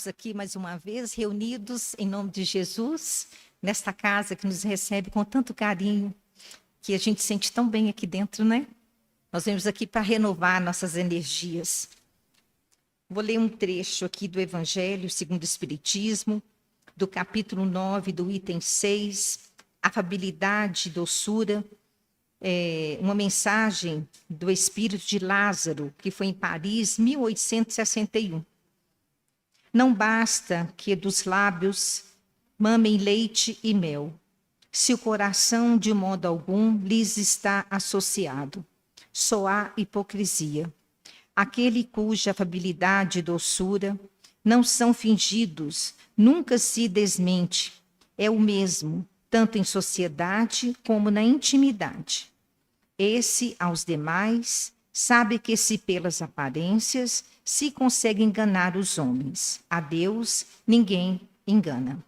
estamos aqui mais uma vez reunidos em nome de Jesus, nesta casa que nos recebe com tanto carinho, que a gente sente tão bem aqui dentro, né? Nós vemos aqui para renovar nossas energias. Vou ler um trecho aqui do Evangelho segundo o Espiritismo, do capítulo 9, do item 6, afabilidade e doçura, uma mensagem do espírito de Lázaro, que foi em Paris, 1861. Não basta que dos lábios mamem leite e mel, se o coração de modo algum lhes está associado. Só há hipocrisia. Aquele cuja afabilidade e doçura não são fingidos, nunca se desmente, é o mesmo, tanto em sociedade como na intimidade. Esse, aos demais, sabe que se pelas aparências se consegue enganar os homens. A Deus ninguém engana.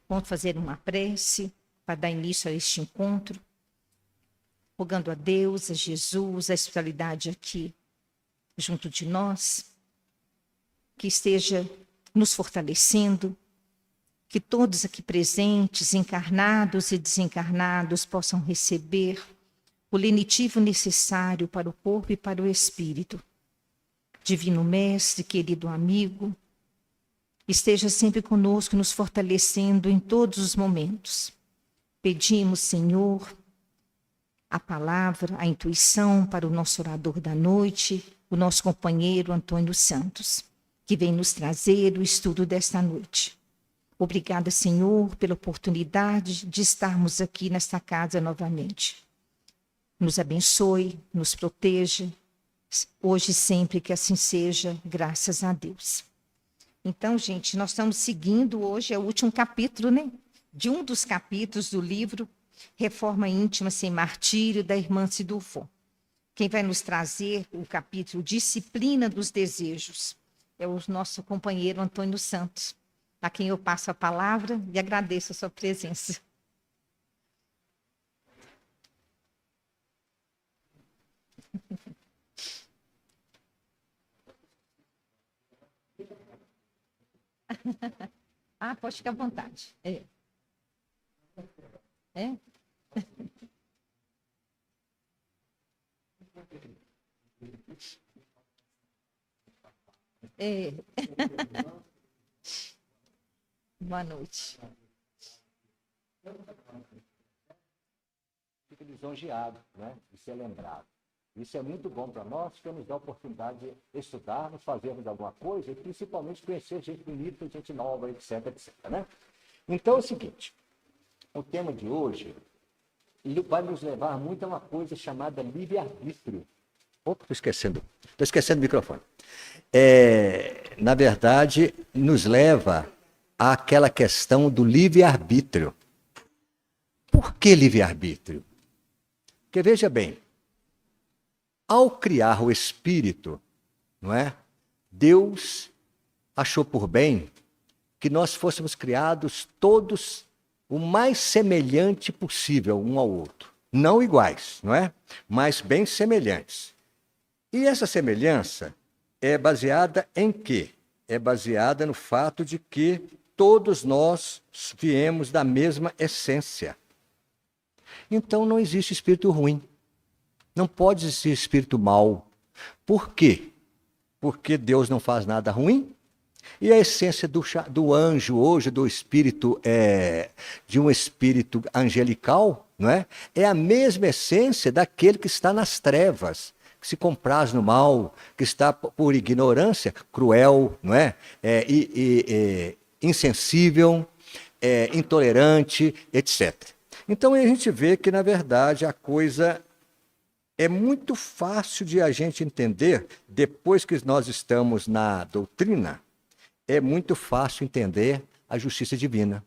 Vamos fazer uma prece para dar início a este encontro, rogando a Deus, a Jesus, a espiritualidade aqui junto de nós, que esteja nos fortalecendo, que todos aqui presentes, encarnados e desencarnados, possam receber o lenitivo necessário para o corpo e para o espírito. Divino Mestre, querido amigo, esteja sempre conosco, nos fortalecendo em todos os momentos. Pedimos, Senhor, a palavra, a intuição para o nosso orador da noite, o nosso companheiro Antônio Santos, que vem nos trazer o estudo desta noite. Obrigada, Senhor, pela oportunidade de estarmos aqui nesta casa novamente. Nos abençoe, nos proteja, hoje e sempre que assim seja, graças a Deus. Então, gente, nós estamos seguindo hoje, é o último capítulo, né? De um dos capítulos do livro Reforma Íntima Sem Martírio, da irmã Sidufo. Quem vai nos trazer o capítulo Disciplina dos Desejos é o nosso companheiro Antônio Santos, a quem eu passo a palavra e agradeço a sua presença. Ah, pode ficar à vontade. É? É. Boa noite. Fica lisonjeado, né, de ser lembrado. Isso é muito bom para nós, que nos dá a oportunidade de estudarmos, fazermos alguma coisa e principalmente conhecer gente bonita, gente nova, etc, etc. Né? Então é o seguinte, o tema de hoje vai nos levar muito a uma coisa chamada livre-arbítrio. Opa, estou esquecendo o microfone. Na verdade, nos leva àquela questão do livre-arbítrio. Por que livre-arbítrio? Porque, veja bem, ao criar o espírito, não é? Deus achou por bem que nós fôssemos criados todos o mais semelhante possível um ao outro. Não iguais, não é? Mas bem semelhantes. E essa semelhança é baseada em quê? É baseada no fato de que todos nós viemos da mesma essência. Então não existe espírito ruim. Não pode existir espírito mau. Por quê? Porque Deus não faz nada ruim. E a essência do anjo hoje, do espírito, de um espírito angelical, não é? É a mesma essência daquele que está nas trevas, que se compraz no mal, que está por ignorância cruel, não é? Insensível, intolerante, etc. Então a gente vê que, na verdade, a coisa é muito fácil de a gente entender, depois que nós estamos na doutrina, é muito fácil entender a justiça divina.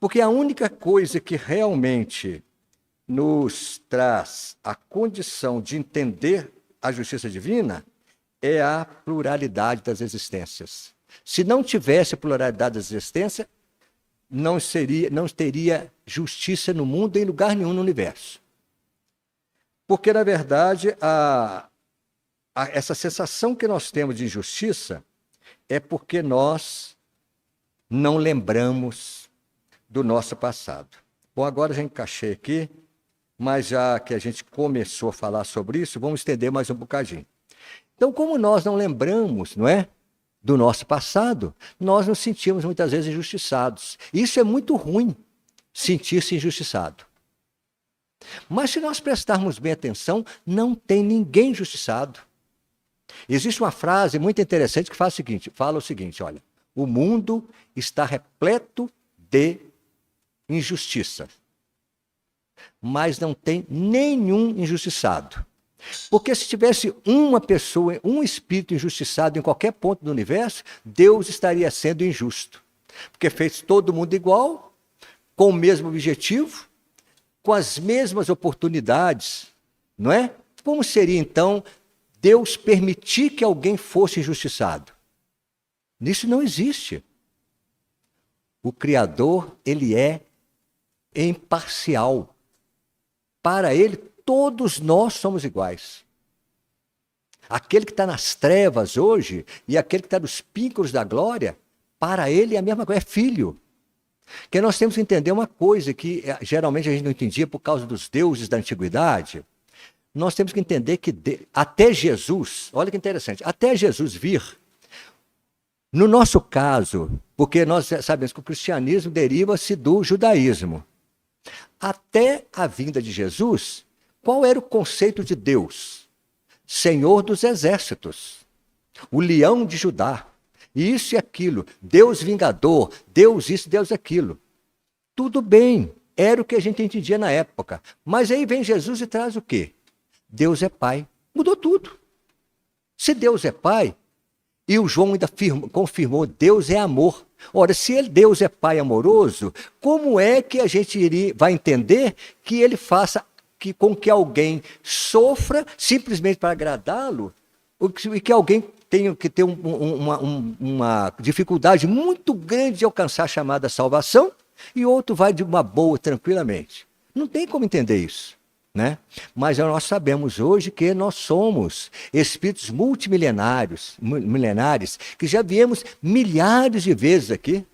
Porque a única coisa que realmente nos traz a condição de entender a justiça divina é a pluralidade das existências. Se não tivesse a pluralidade das existências, não teria justiça no mundo em lugar nenhum no universo. Porque, na verdade, essa sensação que nós temos de injustiça é porque nós não lembramos do nosso passado. Bom, agora já encaixei aqui, mas já que a gente começou a falar sobre isso, vamos estender mais um bocadinho. Então, como nós não lembramos, não é, do nosso passado, nós nos sentimos muitas vezes injustiçados. Isso é muito ruim, sentir-se injustiçado. Mas se nós prestarmos bem atenção, não tem ninguém injustiçado. Existe uma frase muito interessante que fala o seguinte, olha, o mundo está repleto de injustiça, mas não tem nenhum injustiçado. Porque se tivesse uma pessoa, um espírito injustiçado em qualquer ponto do universo, Deus estaria sendo injusto. Porque fez todo mundo igual, com o mesmo objetivo, com as mesmas oportunidades, não é? Como seria então Deus permitir que alguém fosse injustiçado? Isso não existe. O Criador, ele é imparcial. Para ele, todos nós somos iguais. Aquele que está nas trevas hoje e aquele que está nos píncaros da glória, para ele é a mesma coisa, é filho. Porque nós temos que entender uma coisa que geralmente a gente não entendia por causa dos deuses da antiguidade. Nós temos que entender que até Jesus, olha que interessante, até Jesus vir, no nosso caso, porque nós sabemos que o cristianismo deriva-se do judaísmo, até a vinda de Jesus, qual era o conceito de Deus? Senhor dos exércitos, o leão de Judá, isso e aquilo, Deus vingador, Deus isso, Deus aquilo. Tudo bem, era o que a gente entendia na época, mas aí vem Jesus e traz o quê? Deus é Pai, mudou tudo. Se Deus é Pai, e o João ainda confirmou, Deus é amor. Ora, se Deus é Pai amoroso, como é que a gente vai entender que ele faça com que alguém sofra simplesmente para agradá-lo, e que alguém tenha que ter uma dificuldade muito grande de alcançar a chamada salvação, e outro vai de uma boa, tranquilamente? Não tem como entender isso, né? Mas nós sabemos hoje que nós somos espíritos multimilenares, que já viemos milhares de vezes aqui.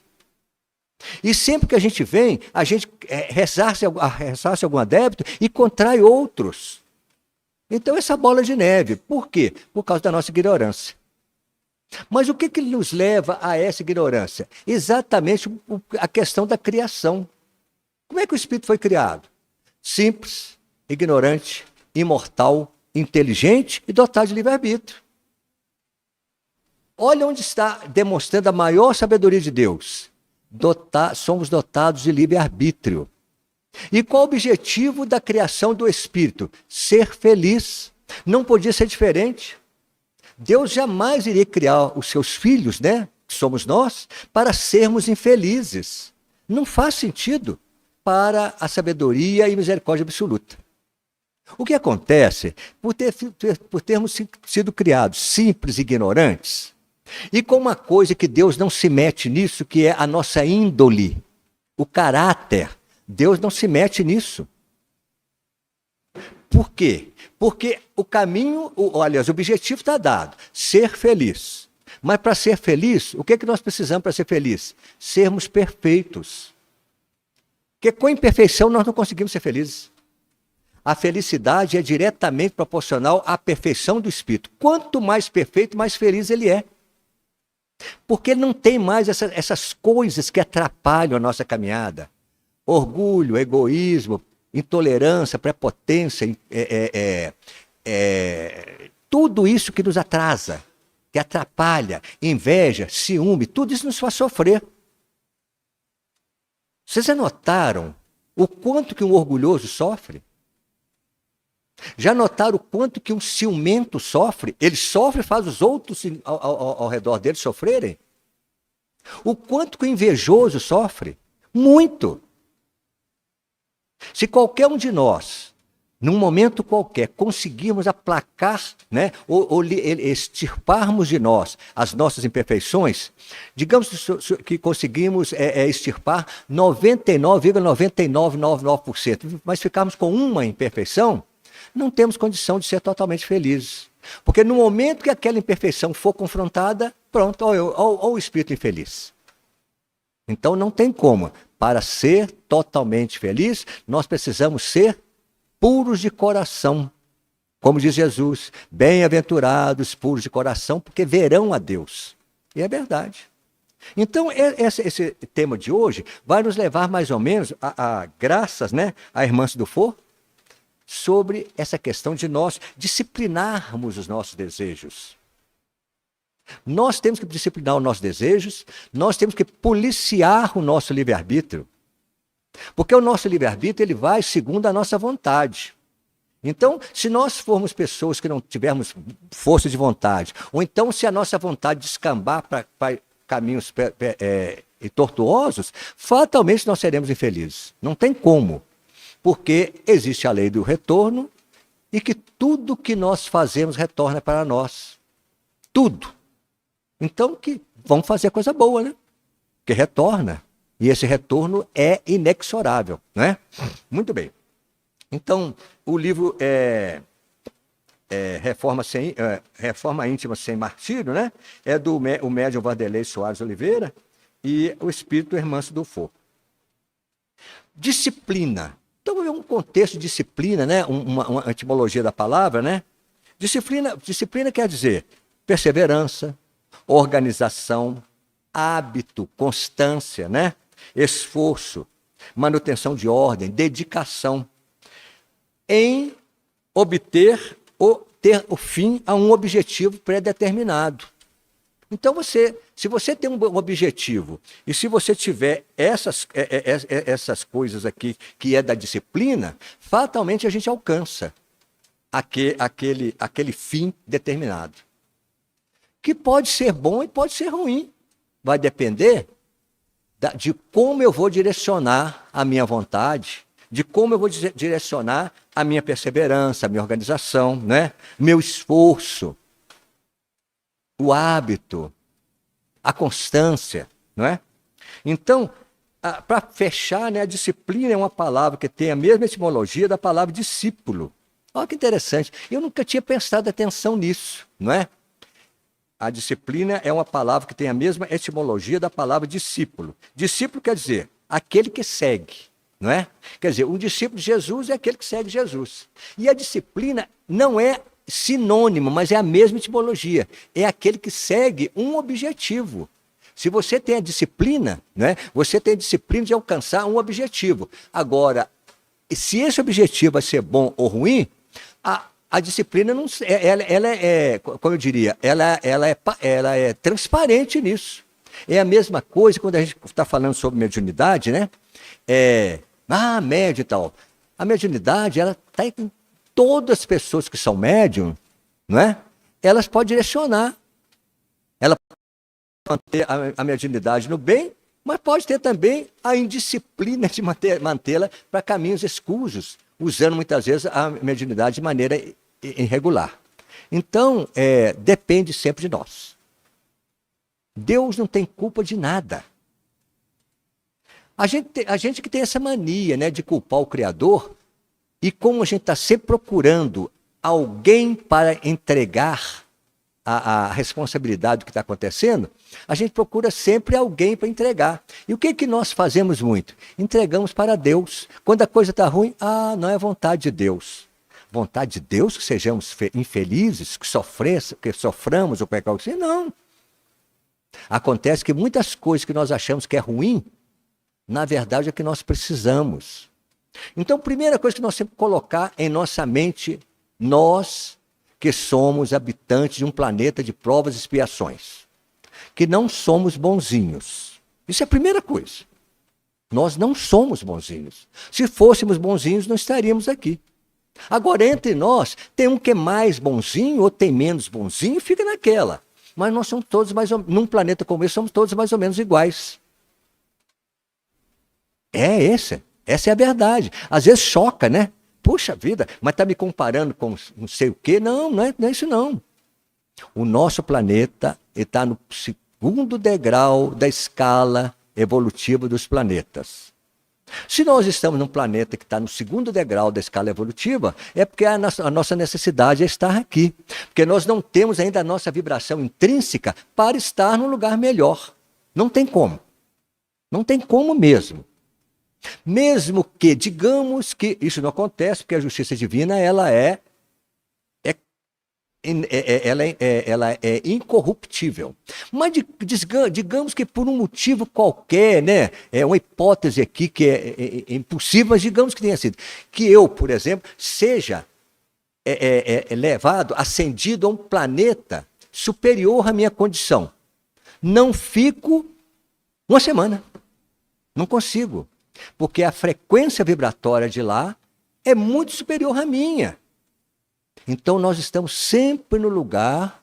E sempre que a gente vem, a gente ressarce algum adepto e contrai outros. Então essa bola de neve, por quê? Por causa da nossa ignorância. Mas o que nos leva a essa ignorância? Exatamente a questão da criação. Como é que o espírito foi criado? Simples, ignorante, imortal, inteligente e dotado de livre-arbítrio. Olha onde está demonstrando a maior sabedoria de Deus. Somos dotados de livre-arbítrio. E qual o objetivo da criação do espírito? Ser feliz. Não podia ser diferente. Deus jamais iria criar os seus filhos, né, que somos nós, para sermos infelizes. Não faz sentido para a sabedoria e misericórdia absoluta. O que acontece, por termos sido criados simples e ignorantes, e com uma coisa que Deus não se mete nisso, que é a nossa índole, o caráter, Deus não se mete nisso. Por quê? Porque o caminho, o objetivo está dado, ser feliz. Mas para ser feliz, o que é que nós precisamos para ser feliz? Sermos perfeitos. Porque com imperfeição nós não conseguimos ser felizes. A felicidade é diretamente proporcional à perfeição do espírito. Quanto mais perfeito, mais feliz ele é. Porque não tem mais essas coisas que atrapalham a nossa caminhada. Orgulho, egoísmo, intolerância, prepotência, tudo isso que nos atrasa, que atrapalha, inveja, ciúme, tudo isso nos faz sofrer. Vocês já notaram o quanto que um orgulhoso sofre? Já notaram o quanto que um ciumento sofre? Ele sofre e faz os outros ao redor dele sofrerem? O quanto que o invejoso sofre? Muito. Se qualquer um de nós, num momento qualquer, conseguirmos aplacar, né, ou extirparmos de nós as nossas imperfeições, digamos que conseguimos extirpar 99,9999%, mas ficarmos com uma imperfeição, não temos condição de ser totalmente felizes. Porque no momento que aquela imperfeição for confrontada, Pronto, olha o espírito infeliz. Então não tem como. Para ser totalmente feliz, nós precisamos ser puros de coração. Como diz Jesus, bem-aventurados puros de coração, porque verão a Deus. E é verdade. Então, esse tema de hoje vai nos levar mais ou menos graças, né, à irmã Dufour, sobre essa questão de nós disciplinarmos os nossos desejos. Nós temos que disciplinar os nossos desejos, nós temos que policiar o nosso livre-arbítrio. Porque o nosso livre-arbítrio ele vai segundo a nossa vontade. Então, se nós formos pessoas que não tivermos força de vontade, ou então se a nossa vontade descambar para caminhos tortuosos, fatalmente nós seremos infelizes. Não tem como. Porque existe a lei do retorno e que tudo que nós fazemos retorna para nós. Tudo. Então, que vamos fazer coisa boa, né? Que retorna. E esse retorno é inexorável, né? Muito bem. Então, o livro Reforma Íntima Sem Martírio, né? É do o médium Vanderlei Soares Oliveira e o espírito Hermâncio Dufour. Disciplina. Então, é um contexto de disciplina, né? Uma etimologia da palavra, né? Disciplina quer dizer perseverança, organização, hábito, constância, né? Esforço, manutenção de ordem, dedicação em obter ou ter o fim a um objetivo pré-determinado. Então, se você tem um objetivo e se você tiver essas coisas aqui que é da disciplina, fatalmente a gente alcança aquele fim determinado. Que pode ser bom e pode ser ruim. Vai depender de como eu vou direcionar a minha vontade, de como eu vou direcionar a minha perseverança, a minha organização, né? Meu esforço, o hábito, a constância, não é? Então, para fechar, né, a disciplina é uma palavra que tem a mesma etimologia da palavra discípulo. Olha que interessante. Eu nunca tinha prestado atenção nisso, não é? A disciplina é uma palavra que tem a mesma etimologia da palavra discípulo. Discípulo quer dizer aquele que segue, não é? Quer dizer, um discípulo de Jesus é aquele que segue Jesus. E a disciplina não é sinônimo, mas é a mesma etimologia. É aquele que segue um objetivo. Se você tem a disciplina, né, você tem a disciplina de alcançar um objetivo. Agora, se esse objetivo vai ser bom ou ruim, a disciplina não, ela é, como eu diria, ela é transparente nisso. É a mesma coisa quando a gente está falando sobre mediunidade, né? Médium e tal. A mediunidade, ela está em todas as pessoas que são médium, não é? Elas podem direcionar. Ela pode manter a mediunidade no bem, mas pode ter também a indisciplina de mantê-la para caminhos escusos, usando muitas vezes a mediunidade de maneira irregular. Então, depende sempre de nós. Deus não tem culpa de nada. A gente que tem essa mania, né, de culpar o Criador, e como a gente está sempre procurando alguém para entregar a responsabilidade do que está acontecendo, a gente procura sempre alguém para entregar. E o que nós fazemos muito? Entregamos para Deus. Quando a coisa está ruim, não é vontade de Deus. Vontade de Deus que sejamos infelizes, que soframos ou qualquer coisa assim? Não. Acontece que muitas coisas que nós achamos que é ruim, na verdade é que nós precisamos. Então, a primeira coisa que nós temos que colocar em nossa mente, nós que somos habitantes de um planeta de provas e expiações, que não somos bonzinhos. Isso é a primeira coisa. Nós não somos bonzinhos. Se fôssemos bonzinhos, não estaríamos aqui. Agora, entre nós, tem um que é mais bonzinho, ou tem menos bonzinho, fica naquela. Mas nós somos todos num planeta como esse, somos todos mais ou menos iguais. Essa é a verdade. Às vezes choca, né? Puxa vida, mas está me comparando com não sei o quê? Não é isso não. O nosso planeta está no segundo degrau da escala evolutiva dos planetas. Se nós estamos num planeta que está no segundo degrau da escala evolutiva, é porque a nossa necessidade é estar aqui. Porque nós não temos ainda a nossa vibração intrínseca para estar num lugar melhor. Não tem como. Não tem como mesmo. Mesmo que, digamos que isso não acontece, porque a justiça divina ela é incorruptível. Mas digamos que por um motivo qualquer, né, é uma hipótese aqui que é impossível, mas digamos que tenha sido, que eu, por exemplo, seja levado, ascendido a um planeta superior à minha condição. Não fico uma semana. Não consigo. Porque a frequência vibratória de lá é muito superior à minha. Então, nós estamos sempre no lugar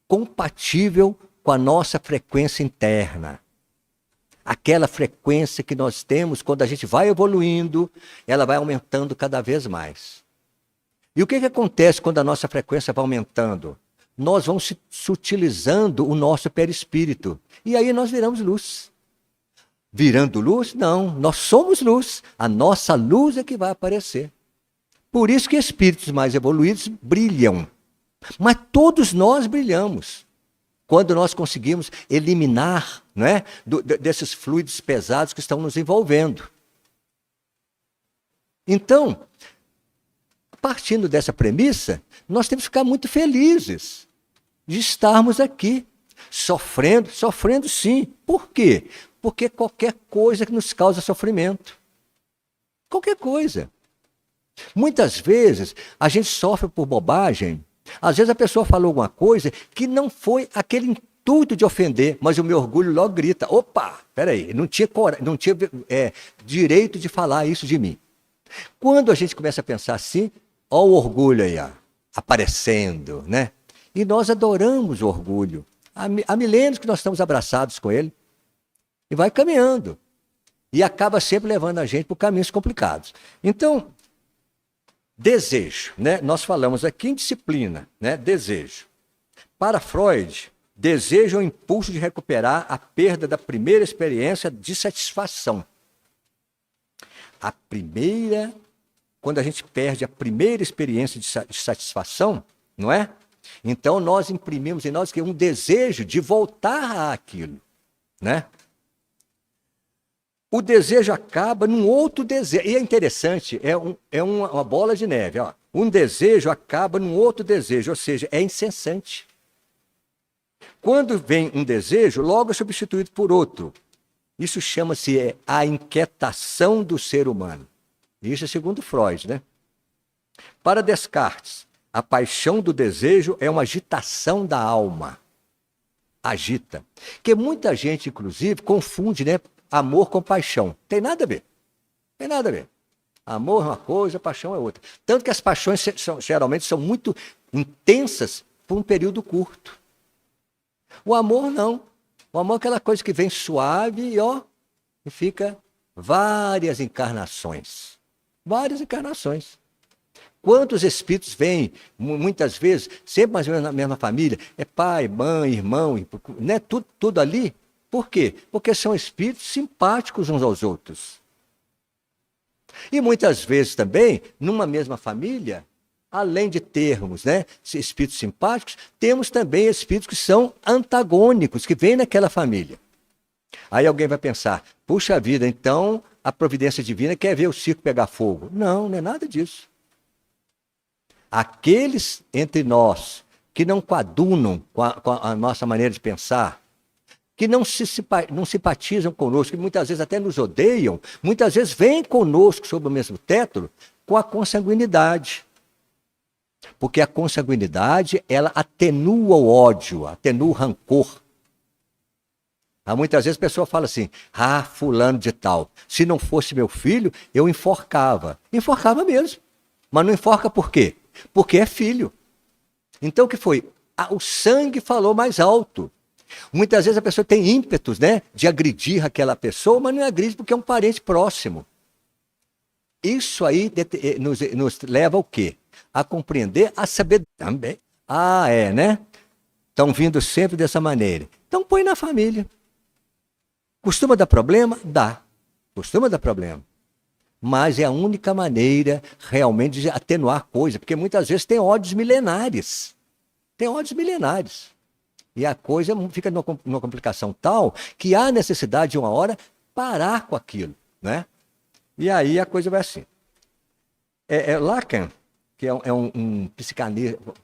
compatível com a nossa frequência interna. Aquela frequência que nós temos, quando a gente vai evoluindo, ela vai aumentando cada vez mais. E o que acontece quando a nossa frequência vai aumentando? Nós vamos sutilizando o nosso perispírito. E aí nós viramos luz. Virando luz? Não, nós somos luz. A nossa luz é que vai aparecer. Por isso que espíritos mais evoluídos brilham. Mas todos nós brilhamos. Quando nós conseguimos eliminar, não é, desses fluidos pesados que estão nos envolvendo. Então, partindo dessa premissa, nós temos que ficar muito felizes de estarmos aqui, sofrendo sim. Por quê? Porque qualquer coisa que nos causa sofrimento. Qualquer coisa. Muitas vezes a gente sofre por bobagem. Às vezes a pessoa falou alguma coisa que não foi aquele intuito de ofender, mas o meu orgulho logo grita: opa, peraí, não tinha direito de falar isso de mim. Quando a gente começa a pensar assim, ó o orgulho aí, ó, aparecendo, né? E nós adoramos o orgulho. Há milênios que nós estamos abraçados com ele. E vai caminhando. E acaba sempre levando a gente por caminhos complicados. Então, desejo, né? Nós falamos aqui em disciplina, né? Desejo. Para Freud, desejo é o impulso de recuperar a perda da primeira experiência de satisfação. Quando a gente perde a primeira experiência de satisfação, não é? Então nós imprimimos em nós um desejo de voltar àquilo, né? O desejo acaba num outro desejo. E é interessante, é uma bola de neve. Ó. Um desejo acaba num outro desejo, ou seja, é incessante. Quando vem um desejo, logo é substituído por outro. Isso chama-se a inquietação do ser humano. Isso é segundo Freud, né? Para Descartes, a paixão do desejo é uma agitação da alma. Agita. Que muita gente, inclusive, confunde, né? Amor com paixão. Tem nada a ver. Tem nada a ver. Amor é uma coisa, paixão é outra. Tanto que as paixões geralmente são muito intensas por um período curto. O amor não. O amor é aquela coisa que vem suave e fica várias encarnações. Várias encarnações. Quantos espíritos vêm, muitas vezes, sempre mais ou menos na mesma família, é pai, mãe, irmão, né? Tudo ali. Por quê? Porque são espíritos simpáticos uns aos outros. E muitas vezes também, numa mesma família, além de termos, né, espíritos simpáticos, temos também espíritos que são antagônicos, que vêm naquela família. Aí alguém vai pensar: puxa vida, então a providência divina quer ver o circo pegar fogo. Não, não é nada disso. Aqueles entre nós que não coadunam com a nossa maneira de pensar, que não simpatizam conosco, que muitas vezes até nos odeiam, muitas vezes vêm conosco sob o mesmo teto com a consanguinidade. Porque a consanguinidade, ela atenua o ódio, atenua o rancor. Muitas vezes a pessoa fala assim: fulano de tal, se não fosse meu filho, eu enforcava. Enforcava mesmo. Mas não enforca por quê? Porque é filho. Então o que foi? O sangue falou mais alto. Muitas vezes a pessoa tem ímpetos, né, de agredir aquela pessoa, mas não agride porque é um parente próximo. Isso aí nos leva ao quê? A compreender, a saber também. Né? Estão vindo sempre dessa maneira. Então põe na família. Costuma dar problema? Dá. costuma dar problema. Mas é a única maneira realmente de atenuar a coisa, porque muitas vezes tem ódios milenares. Tem ódios milenares. E a coisa fica numa complicação tal que há necessidade de uma hora parar com aquilo, né? E aí a coisa vai assim. Lacan, que é um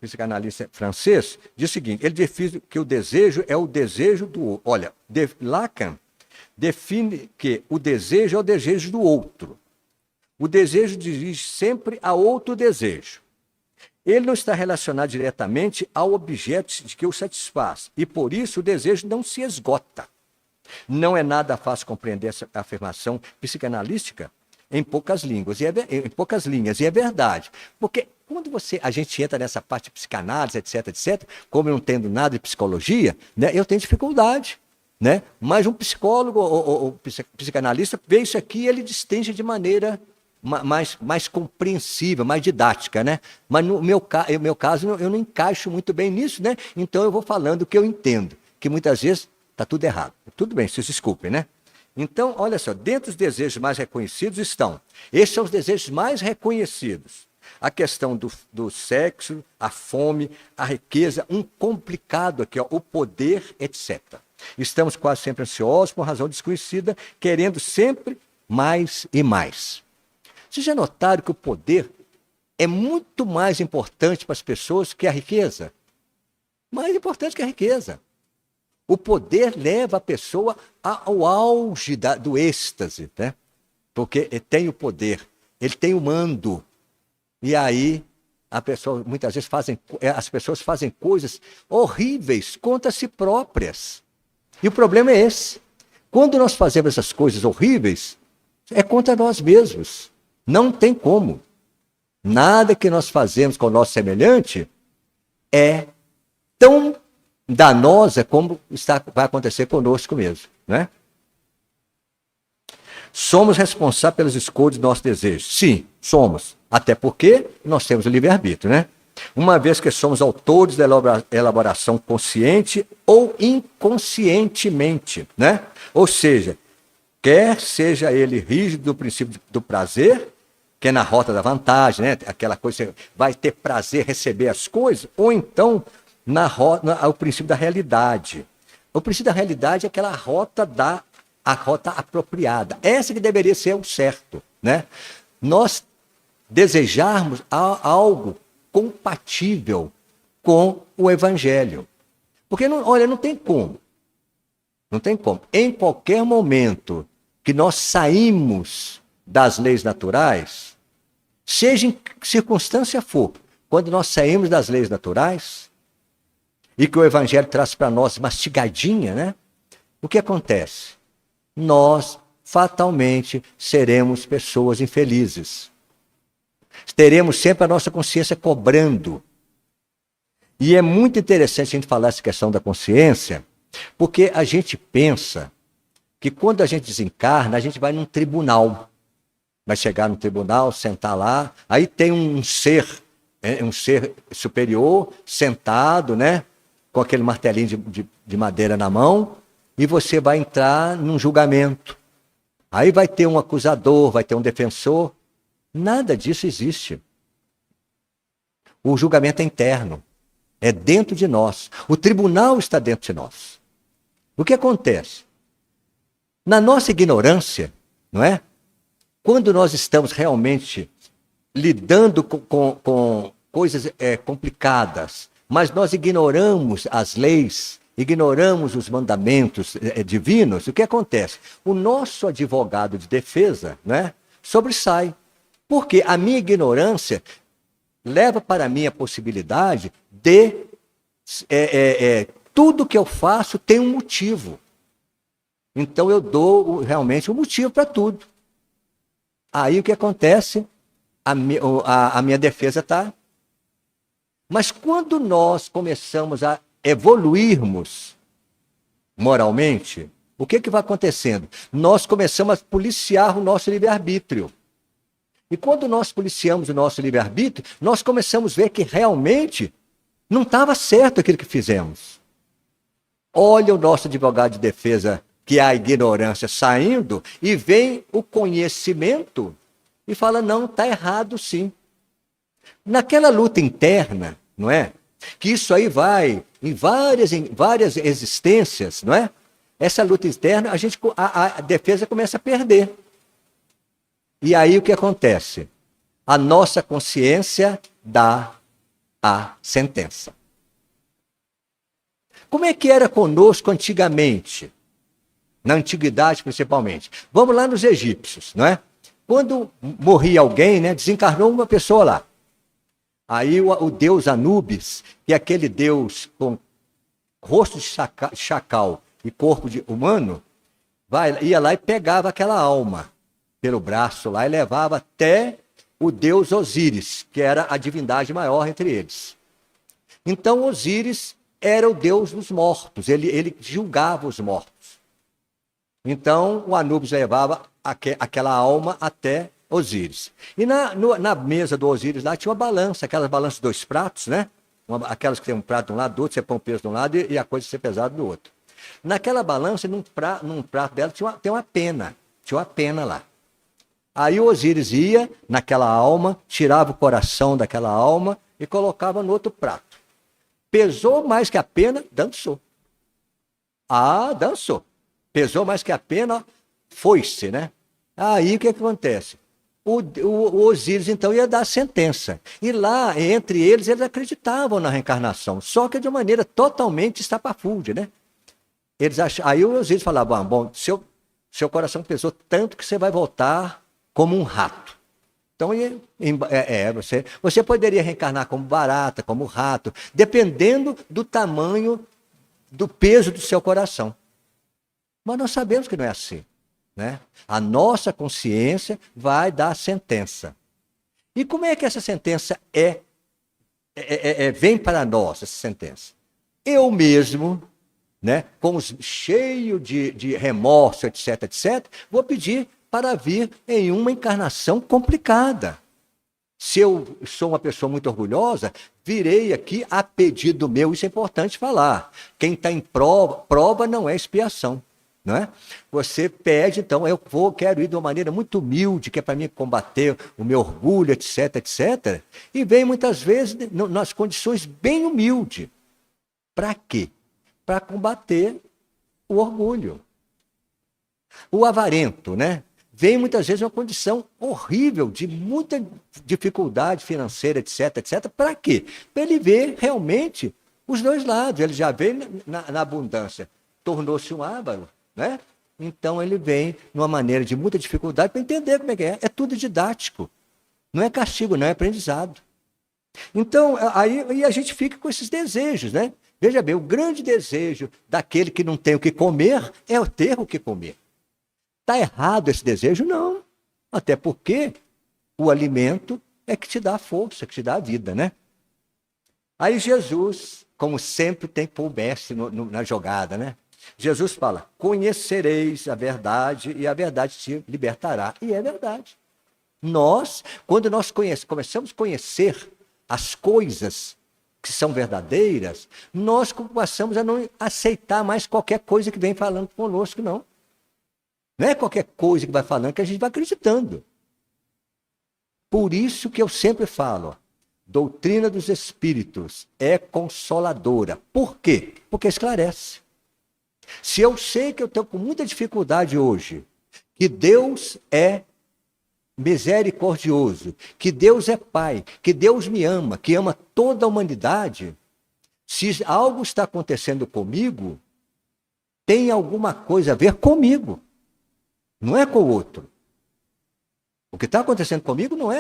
psicanalista francês, diz o seguinte, ele define que o desejo é o desejo do outro. Olha, Lacan define que o desejo é o desejo do outro. O desejo dirige sempre a outro desejo. Ele não está relacionado diretamente ao objeto de que o satisfaz, e por isso o desejo não se esgota. Não é nada fácil compreender essa afirmação psicanalística em poucas linhas, e é verdade. Porque quando a gente entra nessa parte de psicanálise, etc., como eu não entendo nada de psicologia, né, eu tenho dificuldade. Né? Mas um psicólogo ou psicanalista vê isso aqui e ele destrincha de maneira mais compreensível, mais didática, né? Mas no meu caso, eu não encaixo muito bem nisso, né? Então eu vou falando o que eu entendo, que muitas vezes está tudo errado. Tudo bem, vocês desculpem, né? Então, olha só, dentro dos desejos mais reconhecidos estão, esses são os desejos mais reconhecidos. A questão do sexo, a fome, a riqueza, um complicado aqui, ó, o poder, etc. Estamos quase sempre ansiosos por razão desconhecida, querendo sempre mais e mais. Vocês já notaram que o poder é muito mais importante para as pessoas que a riqueza? Mais importante que a riqueza. O poder leva a pessoa ao auge do êxtase, né? Porque ele tem o poder, ele tem o mando. E aí, muitas vezes as pessoas fazem coisas horríveis contra si próprias. E o problema é esse. Quando nós fazemos essas coisas horríveis, é contra nós mesmos. Não tem como. Nada que nós fazemos com o nosso semelhante é tão danosa como vai acontecer conosco mesmo, né? Somos responsáveis pelas escolhas dos nossos desejos. Sim, somos. Até porque nós temos o livre-arbítrio, né? Uma vez que somos autores da elaboração consciente ou inconscientemente, né? Ou seja, quer seja ele rígido do princípio do prazer, que é na rota da vantagem, né? Aquela coisa, você vai ter prazer receber as coisas, ou então o princípio da realidade. O princípio da realidade é aquela rota apropriada. Essa que deveria ser o certo, né? Nós desejarmos algo compatível com o Evangelho. Porque, não tem como. Não tem como. Em qualquer momento que nós saímos das leis naturais, seja em que circunstância for, quando nós saímos das leis naturais, e que o Evangelho traz para nós mastigadinha, né? O que acontece? Nós, fatalmente, seremos pessoas infelizes. Teremos sempre a nossa consciência cobrando. E é muito interessante a gente falar essa questão da consciência, porque a gente pensa que quando a gente desencarna, a gente vai num tribunal. Vai chegar no tribunal, sentar lá, aí tem um ser superior, sentado, né? Com aquele martelinho de madeira na mão, e você vai entrar num julgamento. Aí vai ter um acusador, vai ter um defensor. Nada disso existe. O julgamento é interno. É dentro de nós. O tribunal está dentro de nós. O que acontece? Na nossa ignorância, não é? Quando nós estamos realmente lidando com coisas complicadas, mas nós ignoramos as leis, ignoramos os mandamentos divinos, o que acontece? O nosso advogado de defesa, né, sobressai. Porque a minha ignorância leva para mim a possibilidade de tudo que eu faço tem um motivo. Então eu dou realmente um motivo para tudo. Aí o que acontece? A minha defesa está. Mas quando nós começamos a evoluirmos moralmente, o que vai acontecendo? Nós começamos a policiar o nosso livre-arbítrio. E quando nós policiamos o nosso livre-arbítrio, nós começamos a ver que realmente não estava certo aquilo que fizemos. Olha o nosso advogado de defesa que é a ignorância, saindo, e vem o conhecimento e fala, não, está errado sim. Naquela luta interna, não é? Que isso aí vai em várias existências, não é? Essa luta interna, a defesa começa a perder. E aí o que acontece? A nossa consciência dá a sentença. Como é que era conosco antigamente? Na antiguidade, principalmente. Vamos lá nos egípcios, não é? Quando morria alguém, né, desencarnou uma pessoa lá. Aí o deus Anubis, que é aquele deus com rosto de chacal e corpo de humano, ia lá e pegava aquela alma pelo braço lá e levava até o deus Osíris, que era a divindade maior entre eles. Então Osíris era o deus dos mortos, ele julgava os mortos. Então o Anubis levava aquela alma até Osíris. E na mesa do Osíris lá tinha uma balança, aquelas balanças de 2 pratos, né? Aquelas que tem um prato de um lado, do outro, você põe o peso de um lado e a coisa ser pesada do outro. Naquela balança, num prato dela, tem uma pena. Tinha uma pena lá. Aí o Osíris ia naquela alma, tirava o coração daquela alma e colocava no outro prato. Pesou mais que a pena, dançou. Ah, dançou. Pesou mais que a pena, foi-se, né? Aí o que acontece? O Osíris, então, ia dar a sentença. E lá, entre eles acreditavam na reencarnação, só que de uma maneira totalmente estapafúrdia, né? Aí o Osíris falava, bom, seu coração pesou tanto que você vai voltar como um rato. Então, você poderia reencarnar como barata, como rato, dependendo do tamanho, do peso do seu coração. Mas nós sabemos que não é assim. Né? A nossa consciência vai dar a sentença. E como é que essa sentença vem para nós, essa sentença? Eu mesmo, né, cheio de remorso, etc., vou pedir para vir em uma encarnação complicada. Se eu sou uma pessoa muito orgulhosa, virei aqui a pedido meu, isso é importante falar. Quem está em prova não é expiação. Não é? Você pede, então, quero ir de uma maneira muito humilde, que é para mim combater o meu orgulho, etc., e vem muitas vezes nas condições bem humildes. Para quê? Para combater o orgulho. O avarento, né? Vem muitas vezes uma condição horrível, de muita dificuldade financeira, etc., para quê? Para ele ver realmente os 2 lados. Ele já vem na abundância, tornou-se um avaro. Né? Então ele vem numa maneira de muita dificuldade para entender como é que é. É tudo didático. Não é castigo, não é aprendizado. Então, aí a gente fica com esses desejos, né? Veja bem, o grande desejo daquele que não tem o que comer é ter o que comer. Está errado esse desejo? Não. Até porque o alimento é que te dá a força, que te dá a vida, né? Aí Jesus, como sempre, tem que pôr o mestre na jogada, né? Jesus fala, conhecereis a verdade e a verdade te libertará. E é verdade. Quando nós começamos a conhecer as coisas que são verdadeiras, nós passamos a não aceitar mais qualquer coisa que vem falando conosco, não. Não é qualquer coisa que vai falando que a gente vai acreditando. Por isso que eu sempre falo, doutrina dos espíritos é consoladora. Por quê? Porque esclarece. Se eu sei que eu estou com muita dificuldade hoje, que Deus é misericordioso, que Deus é Pai, que Deus me ama, que ama toda a humanidade, se algo está acontecendo comigo, tem alguma coisa a ver comigo, não é com o outro. O que está acontecendo comigo não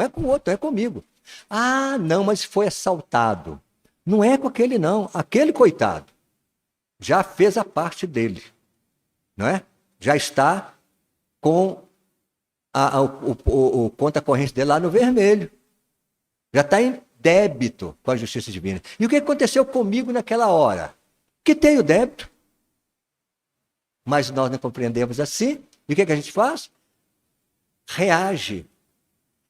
é com o outro, é comigo. Ah, não, mas foi assaltado. Não é com aquele não, aquele coitado já fez a parte dele, não é? Já está com o conta corrente dele lá no vermelho. Já está em débito com a justiça divina. E o que aconteceu comigo naquela hora? Quitei o débito. Mas nós não compreendemos assim. E o que a gente faz? Reage.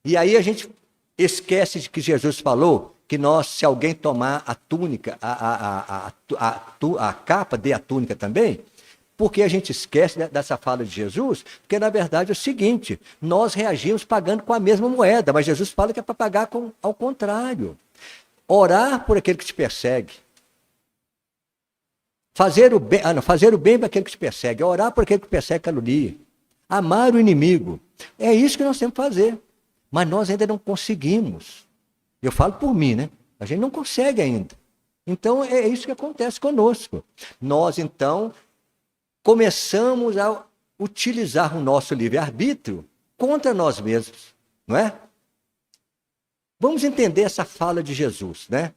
E aí a gente esquece de que Jesus falou que se alguém tomar a túnica, a capa, dê a túnica também, Porque a gente esquece dessa fala de Jesus, porque na verdade é o seguinte, nós reagimos pagando com a mesma moeda, mas Jesus fala que é para pagar ao contrário. Orar por aquele que te persegue. Fazer o bem para aquele que te persegue, orar por aquele que persegue, calunia. Amar o inimigo. É isso que nós temos que fazer. Mas nós ainda não conseguimos. Eu falo por mim, né? A gente não consegue ainda. Então é isso que acontece conosco. Nós então começamos a utilizar o nosso livre-arbítrio contra nós mesmos, não é? Vamos entender essa fala de Jesus, né?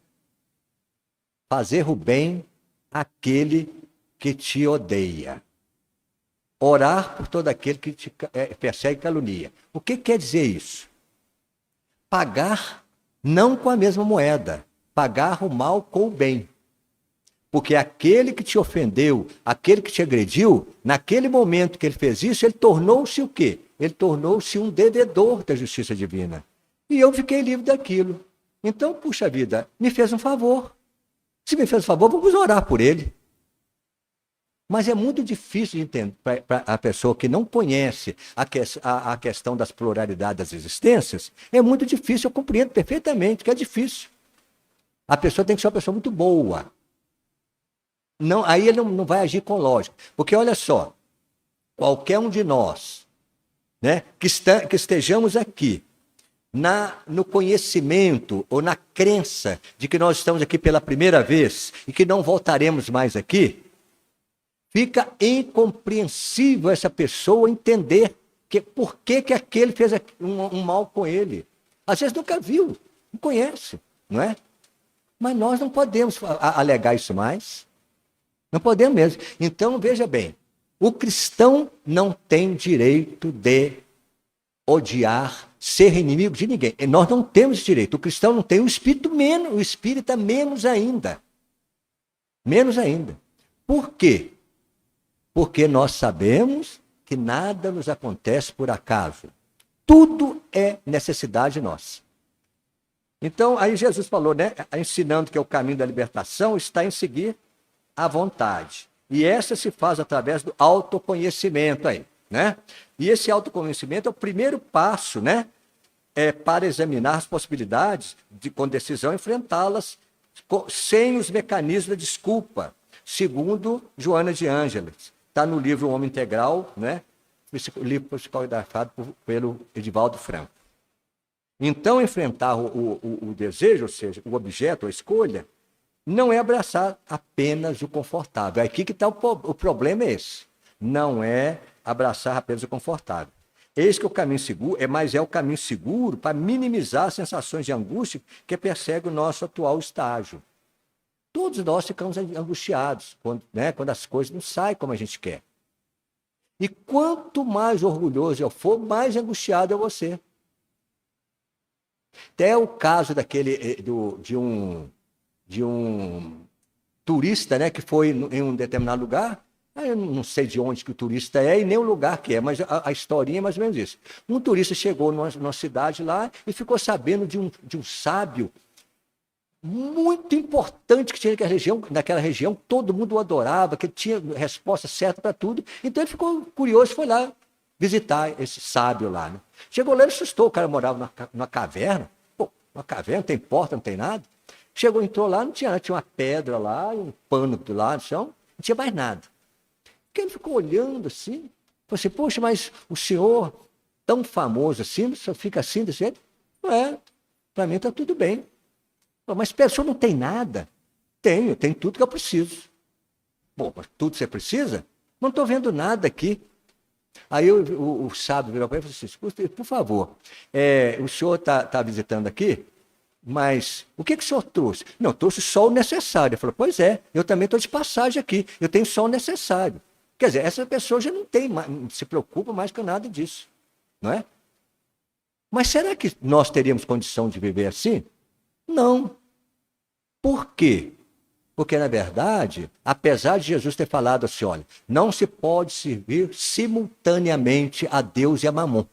Fazer o bem àquele que te odeia. Orar por todo aquele que te persegue e calunia. O que quer dizer isso? Pagar não com a mesma moeda, pagar o mal com o bem. Porque aquele que te ofendeu, aquele que te agrediu, naquele momento que ele fez isso, ele tornou-se o quê? Ele tornou-se um devedor da justiça divina. E eu fiquei livre daquilo. Então, puxa vida, me fez um favor. Se me fez um favor, vamos orar por ele. Mas é muito difícil de entender para a pessoa que não conhece a questão das pluralidades das existências, é muito difícil, eu compreendo perfeitamente que é difícil. A pessoa tem que ser uma pessoa muito boa. Não, aí ele não vai agir com lógica. Porque olha só, qualquer um de nós, né, que estejamos aqui, no conhecimento ou na crença de que nós estamos aqui pela primeira vez e que não voltaremos mais aqui, fica incompreensível essa pessoa entender por que aquele fez um mal com ele. Às vezes nunca viu, não conhece, não é? Mas nós não podemos alegar isso mais. Não podemos mesmo. Então, veja bem, o cristão não tem direito de odiar, ser inimigo de ninguém. Nós não temos esse direito. O cristão não tem, o espírita menos ainda. Menos ainda. Por quê? Porque nós sabemos que nada nos acontece por acaso. Tudo é necessidade nossa. Então, aí Jesus falou, né, ensinando que é o caminho da libertação, está em seguir a vontade. E essa se faz através do autoconhecimento aí, né? E esse autoconhecimento é o primeiro passo, né? Para examinar as possibilidades de, com decisão, enfrentá-las sem os mecanismos da desculpa, segundo Joana de Ângeles. Está no livro O Homem Integral, né? Livro psicografado pelo Edivaldo Franco. Então, enfrentar o desejo, ou seja, o objeto, a escolha, não é abraçar apenas o confortável. Aqui que está o problema é esse. Não é abraçar apenas o confortável. Eis que o caminho seguro, mas é o caminho seguro para minimizar as sensações de angústia que perseguem o nosso atual estágio. Todos nós ficamos angustiados quando as coisas não saem como a gente quer. E quanto mais orgulhoso eu for, mais angustiado é você. Até o caso de um turista, né, que foi em um determinado lugar, eu não sei de onde que o turista é e nem o lugar que é, mas a historinha é mais ou menos isso. Um turista chegou numa cidade lá e ficou sabendo de um sábio muito importante que tinha naquela região, todo mundo o adorava, que ele tinha resposta certa para tudo. Então ele ficou curioso e foi lá visitar esse sábio lá. Né? Chegou lá e assustou, o cara morava numa caverna. Pô, uma caverna, não tem porta, não tem nada. Chegou, entrou lá, não tinha nada, tinha uma pedra lá, um pano do lado no chão, não tinha mais nada. Porque ele ficou olhando assim, falou assim, poxa, mas o senhor, tão famoso assim, só fica assim, desse jeito? Não é, para mim está tudo bem. Mas o senhor não tem nada? Tenho tudo que eu preciso. Bom, mas tudo que você precisa? Não estou vendo nada aqui. Aí o sábio virou para ele e falou assim, por favor, o senhor está visitando aqui, mas o que o senhor trouxe? Não, eu trouxe só o necessário. Ele falou, pois é, eu também estou de passagem aqui, eu tenho só o necessário. Quer dizer, essa pessoa já não se preocupa mais com nada disso, não é? Mas será que nós teríamos condição de viver assim? Não. Por quê? Porque, na verdade, apesar de Jesus ter falado assim, olha, não se pode servir simultaneamente a Deus e a Mamon,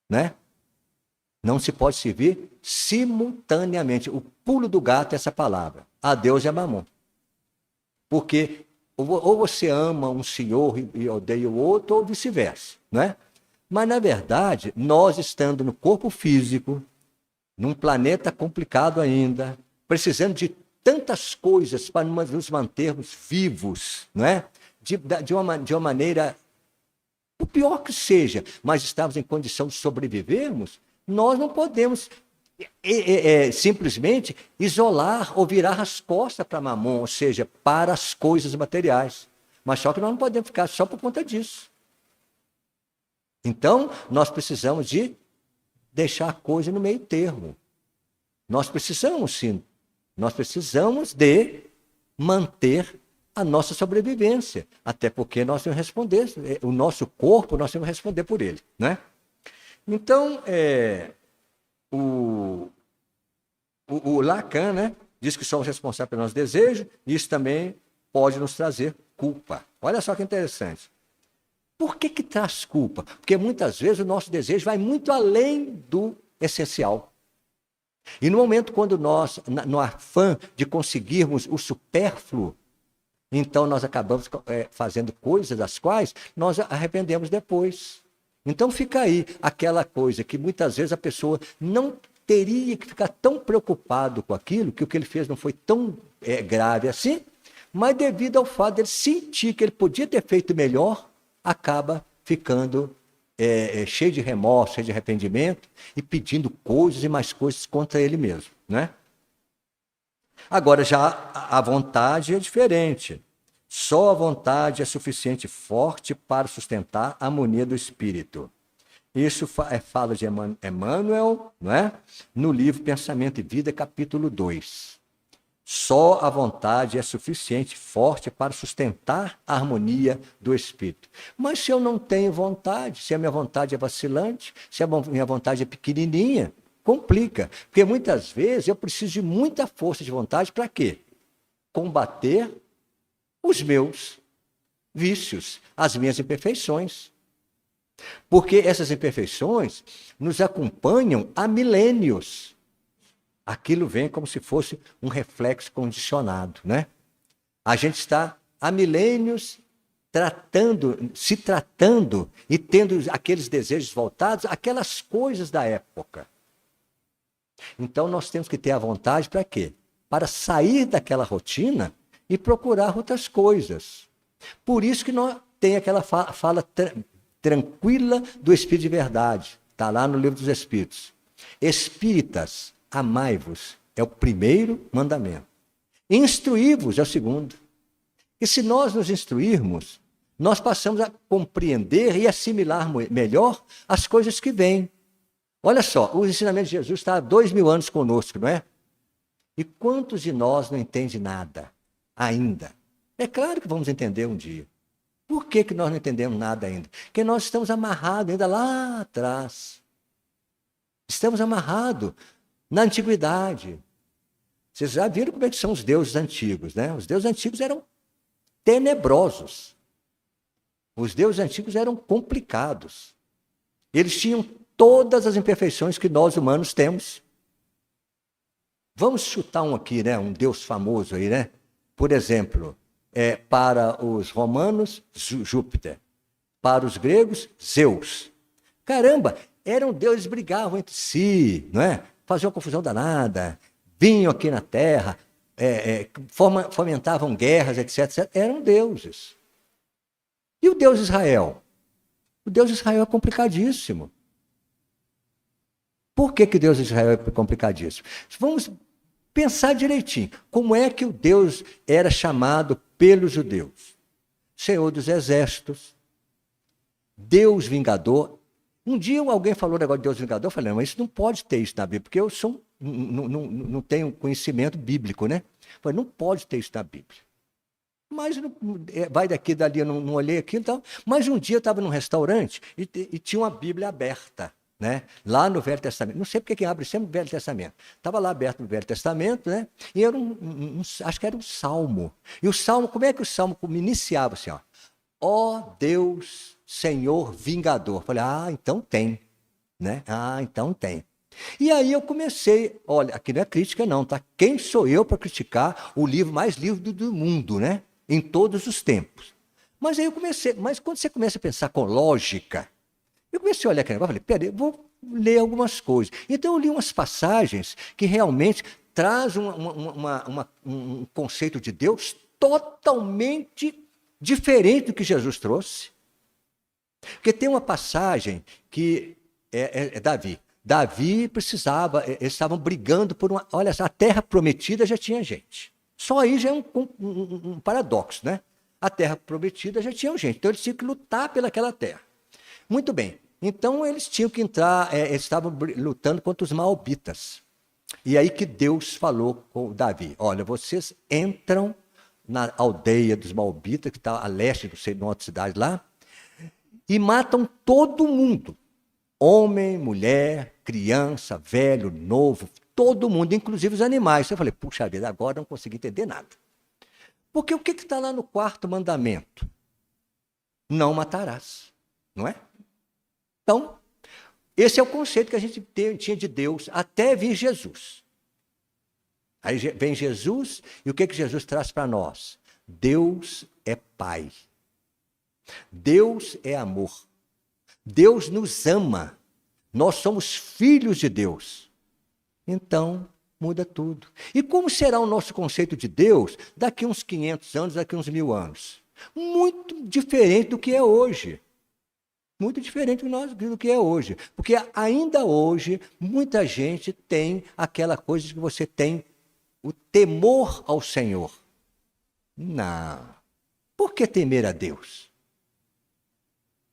né? Não se pode servir simultaneamente. O pulo do gato é essa palavra, a Deus e a Mamon. Porque Ou você ama um senhor e odeia o outro, ou vice-versa, não é? Mas, na verdade, nós estando no corpo físico, num planeta complicado ainda, precisando de tantas coisas para nos mantermos vivos, não é? De uma maneira, o pior que seja, mas estamos em condição de sobrevivermos, nós não podemos simplesmente isolar ou virar as costas para Mamon, ou seja, para as coisas materiais. Mas só que nós não podemos ficar só por conta disso. Então, nós precisamos de deixar a coisa no meio termo. Nós precisamos, sim. Nós precisamos de manter a nossa sobrevivência. Até porque nós temos que responder, o nosso corpo, nós temos que responder por ele, né? Então, o Lacan, né, diz que somos responsáveis pelos nossos desejos, e isso também pode nos trazer culpa. Olha só que interessante. Por que traz culpa? Porque muitas vezes o nosso desejo vai muito além do essencial. E no momento quando nós, no afã de conseguirmos o supérfluo, então nós acabamos fazendo coisas das quais nós arrependemos depois. Então fica aí aquela coisa que muitas vezes a pessoa não teria que ficar tão preocupado com aquilo, que o que ele fez não foi tão grave assim, mas devido ao fato de ele sentir que ele podia ter feito melhor, acaba ficando cheio de remorso, cheio de arrependimento e pedindo coisas e mais coisas contra ele mesmo, né? Agora, já a vontade é diferente. Só a vontade é suficiente forte para sustentar a harmonia do espírito. Isso fala de Emmanuel, não é? No livro Pensamento e Vida, capítulo 2. Só a vontade é suficiente forte para sustentar a harmonia do espírito. Mas se eu não tenho vontade, se a minha vontade é vacilante, se a minha vontade é pequenininha, complica. Porque muitas vezes eu preciso de muita força de vontade para quê? Combater os meus vícios, as minhas imperfeições. Porque essas imperfeições nos acompanham há milênios. Aquilo vem como se fosse um reflexo condicionado, né? A gente está há milênios se tratando e tendo aqueles desejos voltados àquelas coisas da época. Então nós temos que ter a vontade para quê? Para sair daquela rotina e procurar outras coisas. Por isso que nós tem aquela fala tranquila do Espírito de Verdade. Está lá no Livro dos Espíritos. Espíritas, amai-vos, é o primeiro mandamento. Instruí-vos é o segundo. E se nós nos instruirmos, nós passamos a compreender e assimilar melhor as coisas que vêm. Olha só, o ensinamento de Jesus está há 2000 anos conosco, não é? E quantos de nós não entendem nada ainda? É claro que vamos entender um dia. Por que nós não entendemos nada ainda? Porque nós estamos amarrados ainda lá atrás. Estamos amarrados na antiguidade. Vocês já viram como é que são os deuses antigos, né? Os deuses antigos eram tenebrosos. Os deuses antigos eram complicados. Eles tinham todas as imperfeições que nós humanos temos. Vamos chutar um aqui, né? Um deus famoso aí, né? Por exemplo, para os romanos, Júpiter. Para os gregos, Zeus. Caramba, eram deuses, brigavam entre si, não é? Faziam uma confusão danada, vinham aqui na Terra, fomentavam guerras, etc. Eram deuses. E o Deus Israel? O Deus Israel é complicadíssimo. Por que o Deus Israel é complicadíssimo? Vamos pensar direitinho. Como é que o Deus era chamado pelos judeus? Senhor dos Exércitos, Deus Vingador. Um dia alguém falou o negócio de Deus Vingador, eu falei, não, mas isso não pode ter isso na Bíblia, porque eu não tenho conhecimento bíblico, né? Eu falei, não pode ter isso na Bíblia. Mas vai daqui, dali, eu não olhei aquilo e tal. Mas um dia eu estava num restaurante e tinha uma Bíblia aberta, né? Lá no Velho Testamento. Não sei porque quem abre sempre o Velho Testamento. Estava lá aberto no Velho Testamento, né? E era acho que era um salmo. E o salmo, como é que o salmo iniciava assim, ó? Ó Deus, Senhor Vingador. Falei, então tem, né? Então tem. E aí eu comecei, olha, aqui não é crítica não, tá? Quem sou eu para criticar o livro mais lido do mundo, né? em todos os tempos. Mas aí mas quando você começa a pensar com lógica, eu comecei a olhar aquele negócio e falei, peraí, eu vou ler algumas coisas. Então eu li umas passagens que realmente trazem um conceito de Deus totalmente diferente do que Jesus trouxe. Porque tem uma passagem que é Davi. Davi precisava, eles estavam brigando por uma. Olha, a terra prometida já tinha gente. Só aí já é um paradoxo, né? A terra prometida já tinha gente. Então eles tinham que lutar pelaquela terra. Muito bem. Então eles tinham que entrar, eles estavam lutando contra os Moabitas. E aí que Deus falou com Davi: olha, vocês entram na aldeia dos Moabitas, que está a leste de uma outra cidade lá, e matam todo mundo. Homem, mulher, criança, velho, novo, todo mundo, inclusive os animais. Eu falei, puxa vida, agora não consegui entender nada. Porque o que está lá no 4º mandamento? Não matarás, não é? Então, esse é o conceito que a gente tinha de Deus até vir Jesus. Aí vem Jesus, e o que Jesus traz para nós? Deus é Pai. Deus é amor. Deus nos ama. Nós somos filhos de Deus. Então, muda tudo. E como será o nosso conceito de Deus daqui uns 500 anos, daqui uns 1000 anos? Muito diferente do que é hoje. Muito diferente do que é hoje. Porque ainda hoje, muita gente tem aquela coisa de que você tem o temor ao Senhor. Não. Por que temer a Deus?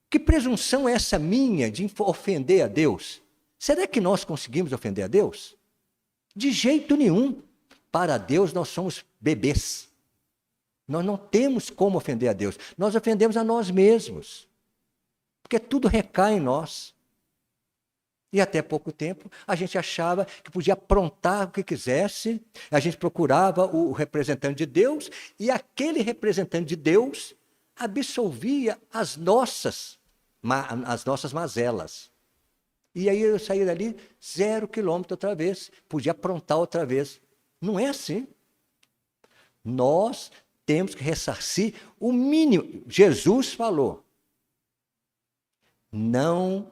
Que presunção é essa minha de ofender a Deus? Será que nós conseguimos ofender a Deus? De jeito nenhum. Para Deus nós somos bebês. Nós não temos como ofender a Deus. Nós ofendemos a nós mesmos. Porque tudo recai em nós. E até pouco tempo a gente achava que podia aprontar o que quisesse. A gente procurava o representante de Deus e aquele representante de Deus absolvia as nossas mazelas. E aí eu saí dali 0 quilômetro outra vez, podia aprontar outra vez. Não é assim. Nós temos que ressarcir o mínimo. Jesus falou, não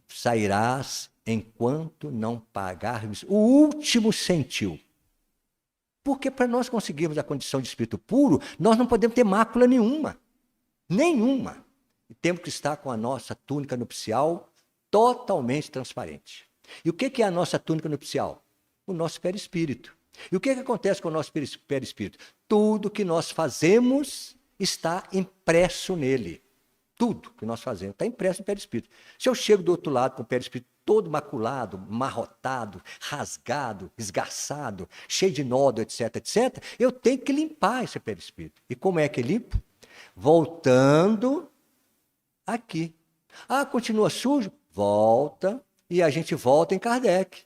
sairás enquanto não pagarmos o último centil. Porque para nós conseguirmos a condição de espírito puro, nós não podemos ter mácula nenhuma. Nenhuma. E temos que estar com a nossa túnica nupcial totalmente transparente. E o que é a nossa túnica nupcial? O nosso perispírito. E o que acontece com o nosso perispírito? Tudo que nós fazemos está impresso nele. Tudo que nós fazemos está impresso no perispírito. Se eu chego do outro lado com o perispírito todo maculado, marrotado, rasgado, esgarçado, cheio de nódo, etc., etc., eu tenho que limpar esse perispírito. E como é que limpo? Voltando aqui. Ah, continua sujo? Volta. E a gente volta em Kardec.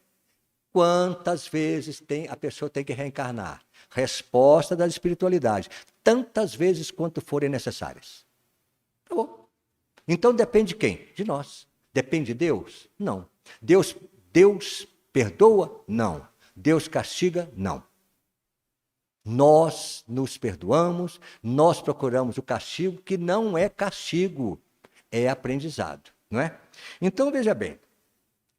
Quantas vezes a pessoa tem que reencarnar? Resposta da espiritualidade. Tantas vezes quanto forem necessárias. Acabou. Então depende de quem? De nós. Depende de Deus? Não. Deus perdoa? Não. Deus castiga? Não. Nós nos perdoamos, nós procuramos o castigo, que não é castigo, é aprendizado, não é? Então, veja bem,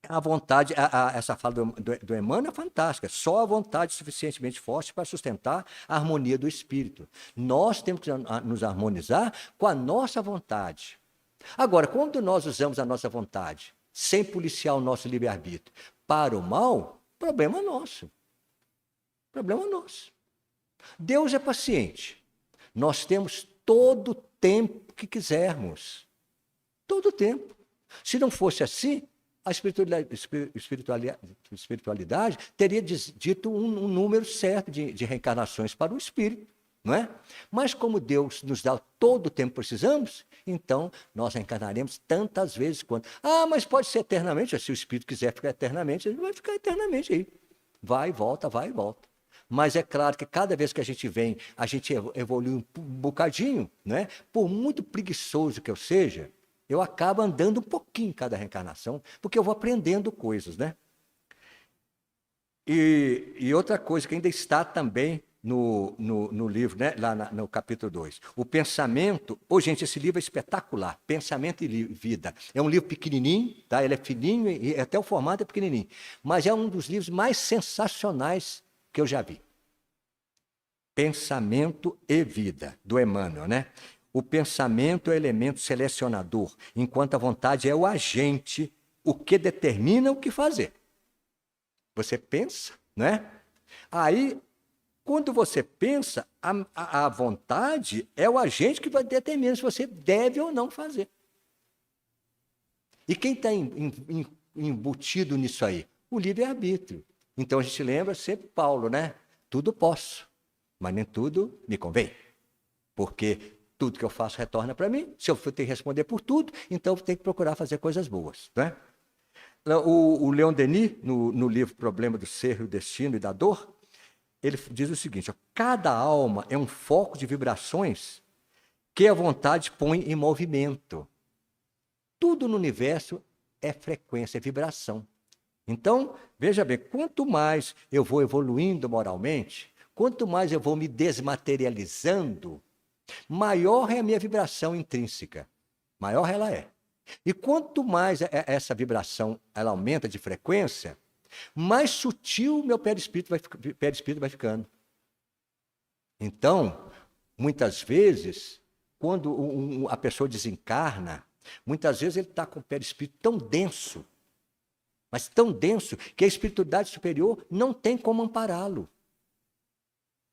a vontade, essa fala do Emmanuel é fantástica, só a vontade suficientemente forte para sustentar a harmonia do espírito. Nós temos que nos harmonizar com a nossa vontade. Agora, quando nós usamos a nossa vontade, sem policiar o nosso livre-arbítrio, para o mal, problema nosso. Problema nosso. Deus é paciente. Nós temos todo o tempo que quisermos. Todo o tempo. Se não fosse assim, a espiritualidade teria dito um número certo de reencarnações para o espírito, não é? Mas como Deus nos dá todo o tempo que precisamos, então nós reencarnaremos tantas vezes quanto. Ah, mas pode ser eternamente. Se o espírito quiser ficar eternamente, ele vai ficar eternamente aí. Vai e volta, vai e volta. Mas é claro que cada vez que a gente vem, a gente evolui um bocadinho, né? Por muito preguiçoso que eu seja, eu acabo andando um pouquinho em cada reencarnação, porque eu vou aprendendo coisas, né? E outra coisa que ainda está também no livro, né? Lá no capítulo 2. O pensamento... gente, esse livro é espetacular. Pensamento e Vida. É um livro pequenininho, tá? Ele é fininho e até o formato é pequenininho. Mas é um dos livros mais sensacionais que eu já vi. Pensamento e Vida, do Emmanuel, né? O pensamento é o elemento selecionador, enquanto a vontade é o agente, o que determina o que fazer. Você pensa, né? Aí, quando você pensa, a vontade é o agente que vai determinar se você deve ou não fazer. E quem está embutido nisso aí? O livre-arbítrio. Então a gente lembra sempre Paulo, né? Tudo posso, mas nem tudo me convém. Porque tudo que eu faço retorna para mim. Se eu tenho que responder por tudo, então eu tenho que procurar fazer coisas boas, né? O Leon Denis, no livro Problema do Ser, o Destino e da Dor, ele diz o seguinte: ó, cada alma é um foco de vibrações que a vontade põe em movimento. Tudo no universo é frequência, é vibração. Então, veja bem, quanto mais eu vou evoluindo moralmente, quanto mais eu vou me desmaterializando, maior é a minha vibração intrínseca. Maior ela é. E quanto mais essa vibração ela aumenta de frequência, mais sutil o meu perispírito vai ficando. Então, muitas vezes, quando a pessoa desencarna, muitas vezes ele está com o perispírito tão denso, mas tão denso, que a espiritualidade superior não tem como ampará-lo.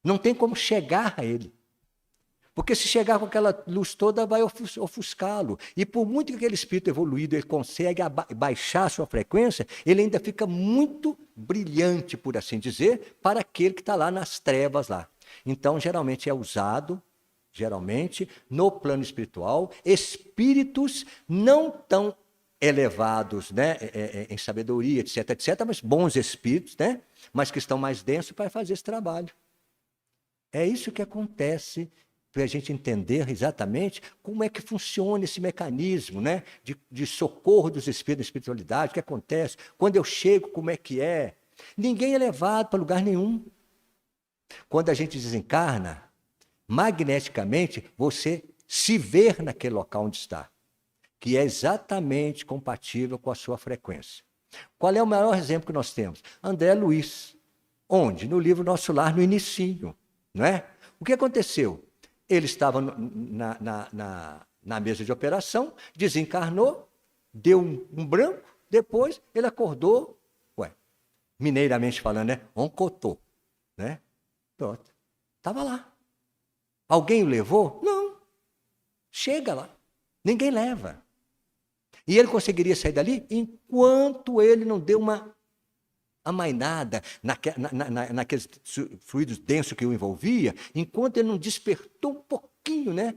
Não tem como chegar a ele. Porque se chegar com aquela luz toda, vai ofuscá-lo. E por muito que aquele espírito evoluído ele consegue baixar a sua frequência, ele ainda fica muito brilhante, por assim dizer, para aquele que está lá nas trevas lá. Então, geralmente é usado, no plano espiritual, espíritos não tão elevados, né, em sabedoria, etc., mas bons espíritos, né, mas que estão mais densos para fazer esse trabalho. É isso que acontece, para a gente entender exatamente como é que funciona esse mecanismo, né, de socorro dos espíritos da espiritualidade, o que acontece, quando eu chego, como é que é. Ninguém é levado para lugar nenhum. Quando a gente desencarna, magneticamente, você se vê naquele local onde está, que é exatamente compatível com a sua frequência. Qual é o maior exemplo que nós temos? André Luiz. Onde? No livro Nosso Lar, no inicinho. Não é? O que aconteceu? Ele estava na mesa de operação, desencarnou, deu um branco, depois ele acordou, mineiramente falando, né? Oncotô, né? Pronto. Estava lá. Alguém o levou? Não. Chega lá. Ninguém leva. E ele conseguiria sair dali enquanto ele não deu uma amainada naqueles fluidos densos que o envolvia, enquanto ele não despertou um pouquinho, né,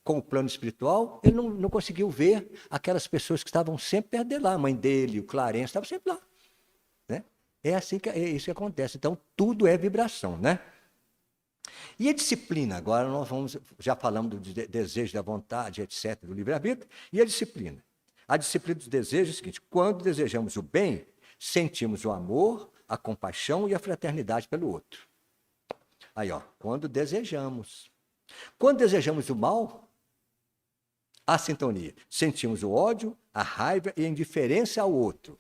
com o plano espiritual, ele não conseguiu ver aquelas pessoas que estavam sempre perto dele lá, a mãe dele, o Clarence, estavam sempre lá. Né? É isso que acontece. Então, tudo é vibração, né? E a disciplina? Agora nós já falamos do desejo, da vontade, etc., do livre-arbítrio. E a disciplina? A disciplina dos desejos é o seguinte: quando desejamos o bem, sentimos o amor, a compaixão e a fraternidade pelo outro. Aí, ó, quando desejamos. Quando desejamos o mal, a sintonia. Sentimos o ódio, a raiva e a indiferença ao outro.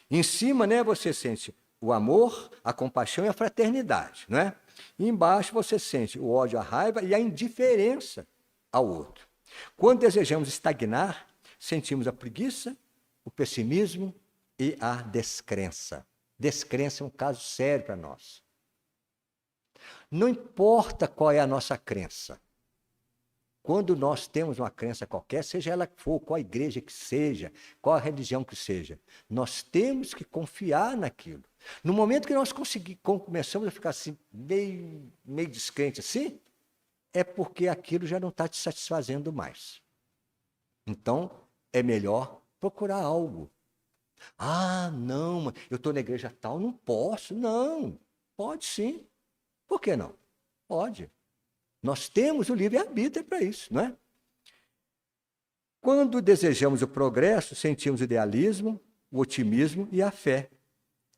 Em cima, né, você sente o amor, a compaixão e a fraternidade, não é? E embaixo você sente o ódio, a raiva e a indiferença ao outro. Quando desejamos estagnar, sentimos a preguiça, o pessimismo e a descrença. Descrença é um caso sério para nós. Não importa qual é a nossa crença. Quando nós temos uma crença qualquer, seja ela que for, qual a igreja que seja, qual a religião que seja, nós temos que confiar naquilo. No momento que nós começamos a ficar assim, meio descrente assim, é porque aquilo já não está te satisfazendo mais. Então, é melhor procurar algo. Ah, não, eu estou na igreja tal, não posso. Não, pode sim. Por que não? Pode. Nós temos o livre-arbítrio para isso, não é? Quando desejamos o progresso, sentimos o idealismo, o otimismo e a fé.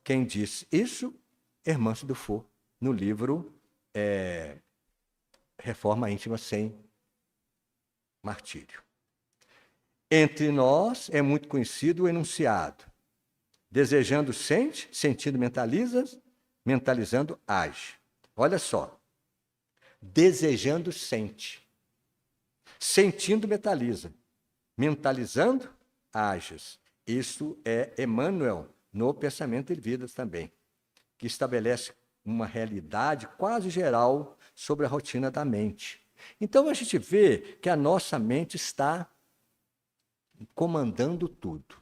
Quem diz isso? Hermance Dufour, no livro reforma íntima sem martírio. Entre nós é muito conhecido o enunciado: desejando sente, sentindo mentaliza, mentalizando age. Olha só. Desejando sente, sentindo mentaliza, mentalizando ages. Isso é Emmanuel no Pensamento e Vidas também, que estabelece uma realidade quase geral sobre a rotina da mente. Então a gente vê que a nossa mente está comandando tudo.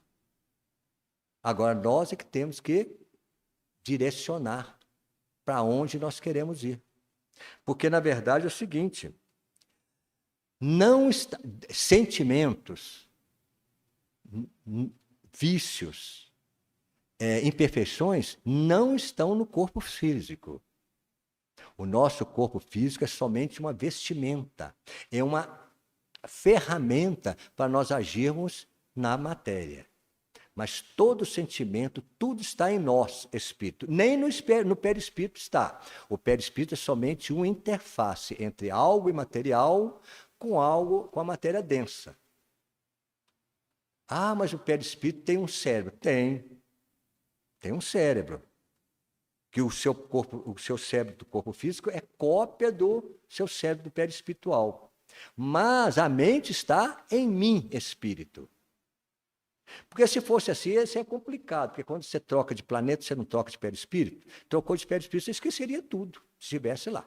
Agora nós é que temos que direcionar para onde nós queremos ir. Porque, na verdade, é o seguinte: sentimentos, vícios, imperfeições não estão no corpo físico. O nosso corpo físico é somente uma vestimenta, é uma ferramenta para nós agirmos na matéria. Mas todo sentimento, tudo está em nós, espírito. Nem no perispírito está. O perispírito é somente uma interface entre algo imaterial com a matéria densa. Ah, mas o perispírito tem um cérebro. Tem um cérebro. Que o seu cérebro do corpo físico é cópia do seu cérebro do perispiritual. Mas a mente está em mim, espírito. Porque se fosse assim, isso é complicado, porque quando você troca de planeta, você não troca de perispírito. Trocou de perispírito, você esqueceria tudo, se estivesse lá.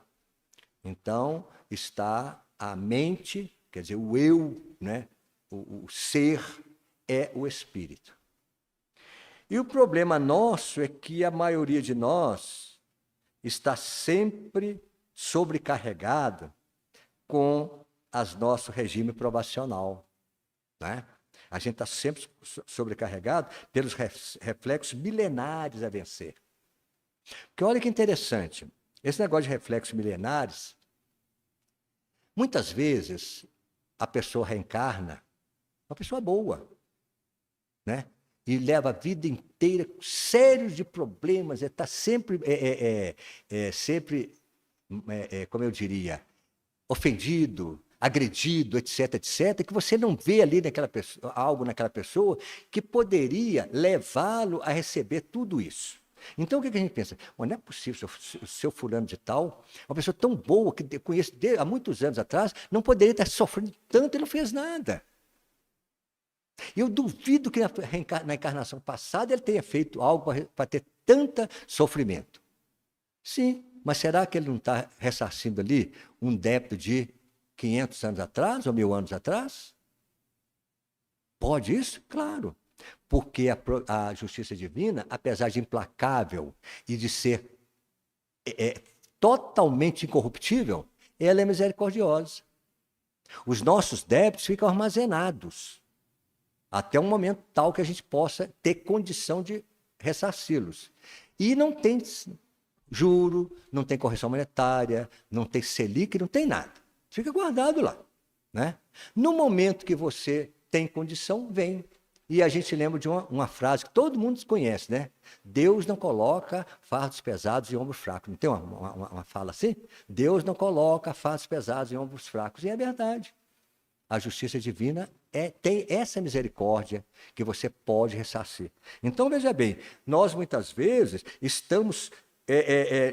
Então, está a mente, quer dizer, o eu, né? o ser é o espírito. E o problema nosso é que a maioria de nós está sempre sobrecarregada com nosso regime provacional, né? A gente está sempre sobrecarregado pelos reflexos milenares a vencer. Porque olha que interessante, esse negócio de reflexos milenares, muitas vezes a pessoa reencarna, uma pessoa boa, né? E leva a vida inteira sérios de problemas, está sempre, como eu diria, ofendido, agredido, etc., etc., que você não vê ali algo naquela pessoa que poderia levá-lo a receber tudo isso. Então, o que a gente pensa? Não é possível, o seu fulano de tal, uma pessoa tão boa, que eu conheço há muitos anos atrás, não poderia estar sofrendo tanto e não fez nada. Eu duvido que na encarnação passada ele tenha feito algo para ter tanto sofrimento. Sim, mas será que ele não está ressarcindo ali um débito de 500 anos atrás ou 1000 anos atrás? Pode isso? Claro. Porque a justiça divina, apesar de implacável e de ser totalmente incorruptível, ela é misericordiosa. Os nossos débitos ficam armazenados até um momento tal que a gente possa ter condição de ressarci-los. E não tem juro, não tem correção monetária, não tem Selic, não tem nada. Fica guardado lá, né? No momento que você tem condição, vem. E a gente lembra de uma frase que todo mundo conhece, né? Deus não coloca fardos pesados em ombros fracos. Não tem uma fala assim? Deus não coloca fardos pesados em ombros fracos. E é verdade. A justiça divina tem essa misericórdia que você pode ressarcir. Então, veja bem, nós muitas vezes estamos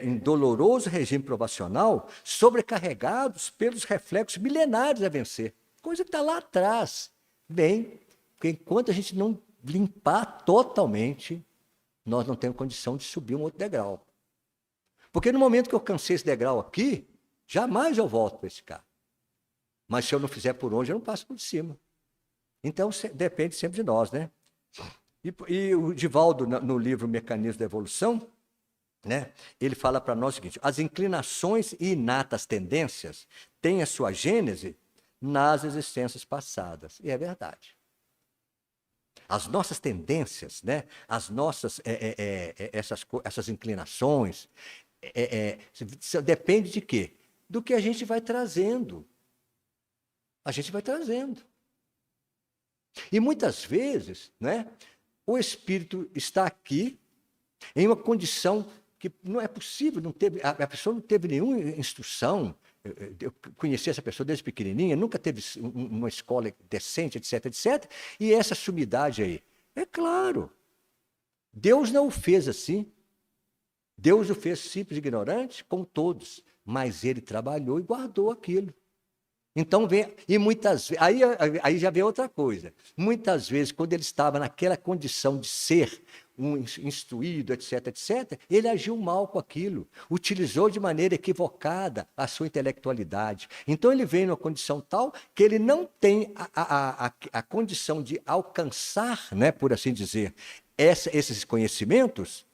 em doloroso regime provacional, sobrecarregados pelos reflexos milenares a vencer. Coisa que está lá atrás. Bem, porque enquanto a gente não limpar totalmente, nós não temos condição de subir um outro degrau. Porque no momento que eu cansei esse degrau aqui, jamais eu volto para esse carro. Mas se eu não fizer por onde, eu não passo por cima. Então, depende sempre de nós, né? E o Divaldo, no livro Mecanismo da Evolução, né, ele fala para nós o seguinte: as inclinações e inatas tendências têm a sua gênese nas existências passadas. E é verdade. As nossas tendências, né, as nossas essas inclinações, depende de quê? Do que a gente vai trazendo. A gente vai trazendo. E muitas vezes, né, o espírito está aqui em uma condição que não é possível, não teve, a pessoa não teve nenhuma instrução. Eu conheci essa pessoa desde pequenininha, nunca teve uma escola decente, etc, etc. E essa sumidade aí. É claro, Deus não o fez assim. Deus o fez simples e ignorante, como todos. Mas ele trabalhou e guardou aquilo. Então, vem, e muitas vezes, aí já vem outra coisa. Muitas vezes, quando ele estava naquela condição de ser um instruído, etc, etc, ele agiu mal com aquilo, utilizou de maneira equivocada a sua intelectualidade. Então, ele vem numa condição tal que ele não tem a condição de alcançar, né, por assim dizer, esses conhecimentos,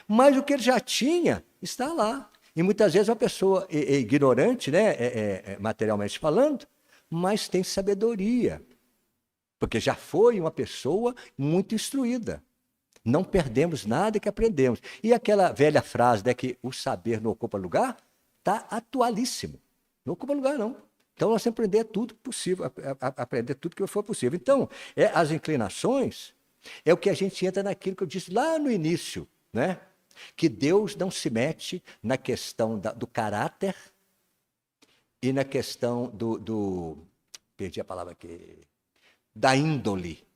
mas o que ele já tinha está lá. E muitas vezes uma pessoa é ignorante, né, materialmente falando, mas tem sabedoria, porque já foi uma pessoa muito instruída. Não perdemos nada que aprendemos. E aquela velha frase, né, que o saber não ocupa lugar, está atualíssimo. Não ocupa lugar, não. Então, nós temos que aprender tudo possível, aprender tudo que for possível. Então, as inclinações é o que a gente entra naquilo que eu disse lá no início, né? Que Deus não se mete na questão do caráter e na questão perdi a palavra aqui, da índole.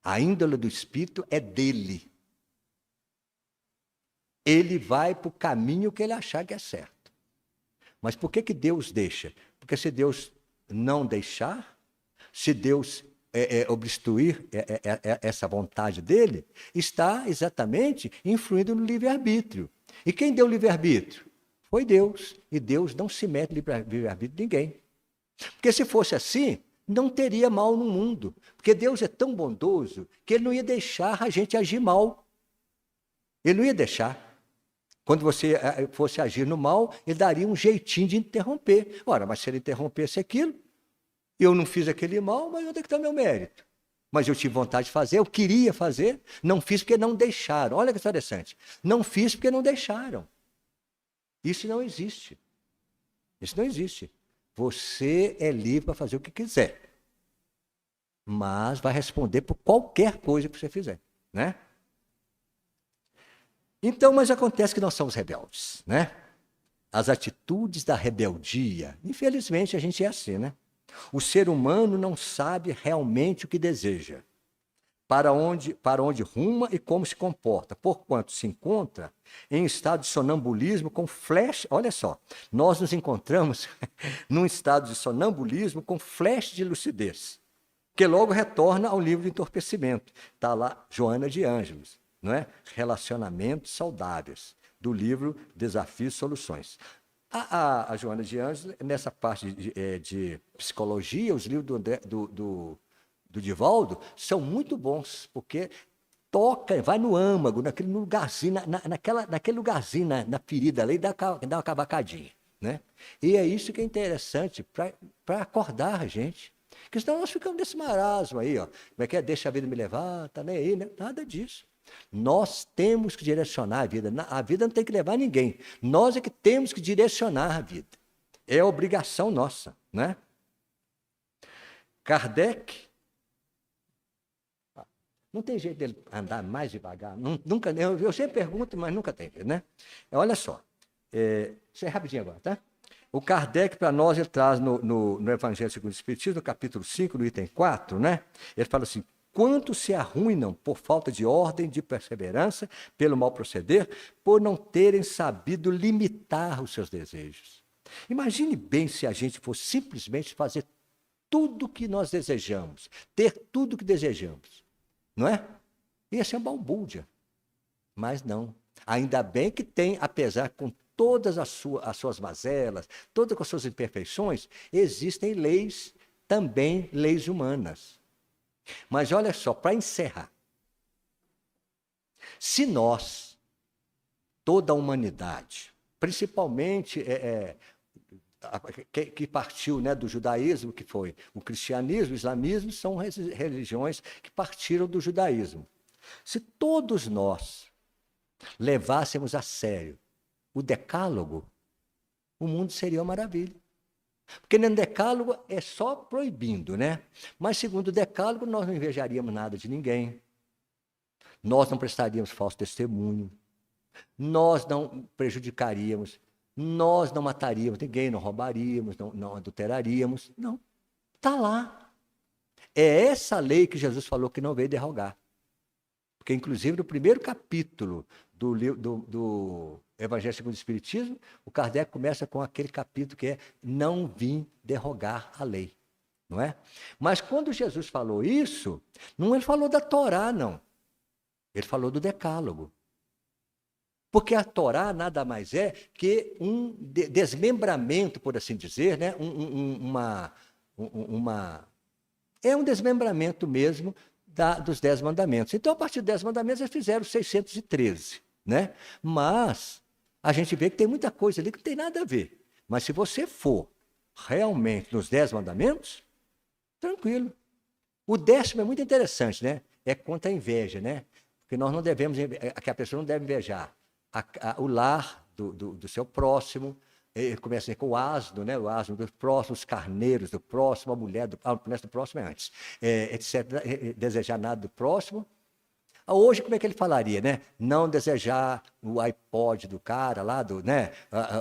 A índole do Espírito é dele. Ele vai para o caminho que ele achar que é certo. Mas por que Deus deixa? Porque se Deus não deixar, se Deus obstruir essa vontade dele, está exatamente influindo no livre-arbítrio. E quem deu o livre-arbítrio? Foi Deus. E Deus não se mete no livre-arbítrio de ninguém. Porque se fosse assim, não teria mal no mundo. Porque Deus é tão bondoso que ele não ia deixar a gente agir mal. Ele não ia deixar. Quando você fosse agir no mal, ele daria um jeitinho de interromper. Ora, mas se ele interrompesse aquilo, eu não fiz aquele mal, mas onde é que está meu mérito? Mas eu tive vontade de fazer, eu queria fazer, não fiz porque não deixaram. Olha que interessante. Não fiz porque não deixaram. Isso não existe. Isso não existe. Você é livre para fazer o que quiser. Mas vai responder por qualquer coisa que você fizer, né? Então, mas acontece que nós somos rebeldes, né? As atitudes da rebeldia, infelizmente a gente é assim, né? O ser humano não sabe realmente o que deseja, para onde ruma e como se comporta, porquanto se encontra em estado de sonambulismo com flash. Olha só, nós nos encontramos num estado de sonambulismo com flash de lucidez, que logo retorna ao livro de entorpecimento. Está lá Joana de Ângeles, não é? Relacionamentos saudáveis, do livro Desafios e Soluções. A Joana de Ângeles, nessa parte de psicologia, os livros do Divaldo são muito bons, porque toca, vai no âmago, naquele lugarzinho, naquele lugarzinho na ferida ali, dá uma cavacadinha, né? E é isso que é interessante para acordar a gente. Porque senão nós ficamos nesse marasmo aí, ó. Como é que é? Deixa a vida me levar, tá nem aí, né? Nada disso. Nós temos que direcionar a vida. A vida não tem que levar ninguém. Nós é que temos que direcionar a vida. É obrigação nossa, né? Kardec, não tem jeito dele andar mais devagar. Nunca, eu sempre pergunto, mas nunca tem, né? Olha só, isso é rapidinho agora, tá? O Kardec, para nós, ele traz no Evangelho segundo o Espiritismo, no capítulo 5, no item 4, né? Ele fala assim: quantos se arruinam por falta de ordem, de perseverança, pelo mal proceder, por não terem sabido limitar os seus desejos. Imagine bem se a gente fosse simplesmente fazer tudo o que nós desejamos, ter tudo o que desejamos, não é? Ia ser uma balbúrdia. Mas não. Ainda bem que tem, apesar com todas as suas mazelas, todas as suas imperfeições, existem leis, também leis humanas. Mas olha só, para encerrar, se nós, toda a humanidade, principalmente que partiu, né, do judaísmo, que foi o cristianismo, o islamismo, são religiões que partiram do judaísmo. Se todos nós levássemos a sério o decálogo, o mundo seria uma maravilha. Porque no decálogo é só proibindo, né? Mas segundo o decálogo, nós não invejaríamos nada de ninguém. Nós não prestaríamos falso testemunho. nós não prejudicaríamos, nós não mataríamos ninguém, não roubaríamos, não adulteraríamos. Não, está lá. É essa lei que Jesus falou que não veio derrogar. Porque, inclusive, no primeiro capítulo do Evangelho segundo o Espiritismo, o Kardec começa com aquele capítulo que é não vim derrogar a lei. Não é? Mas quando Jesus falou isso, não ele falou da Torá, não. Ele falou do Decálogo. Porque a Torá nada mais é que um desmembramento, por assim dizer, né? É um desmembramento mesmo dos 10 mandamentos. Então, a partir dos 10 mandamentos, eles fizeram 613. Né? Mas a gente vê que tem muita coisa ali que não tem nada a ver. Mas se você for realmente nos 10 mandamentos, tranquilo. O 10º é muito interessante, né? É contra a inveja, né? Porque nós não devemos, que a pessoa não deve invejar o lar do seu próximo. Ele começa com o asno, né? O asno do próximo, os carneiros do próximo, a mulher do próximo é antes, etc. Desejar nada do próximo. Hoje, como é que ele falaria, né? Não desejar o iPod do cara lá, né?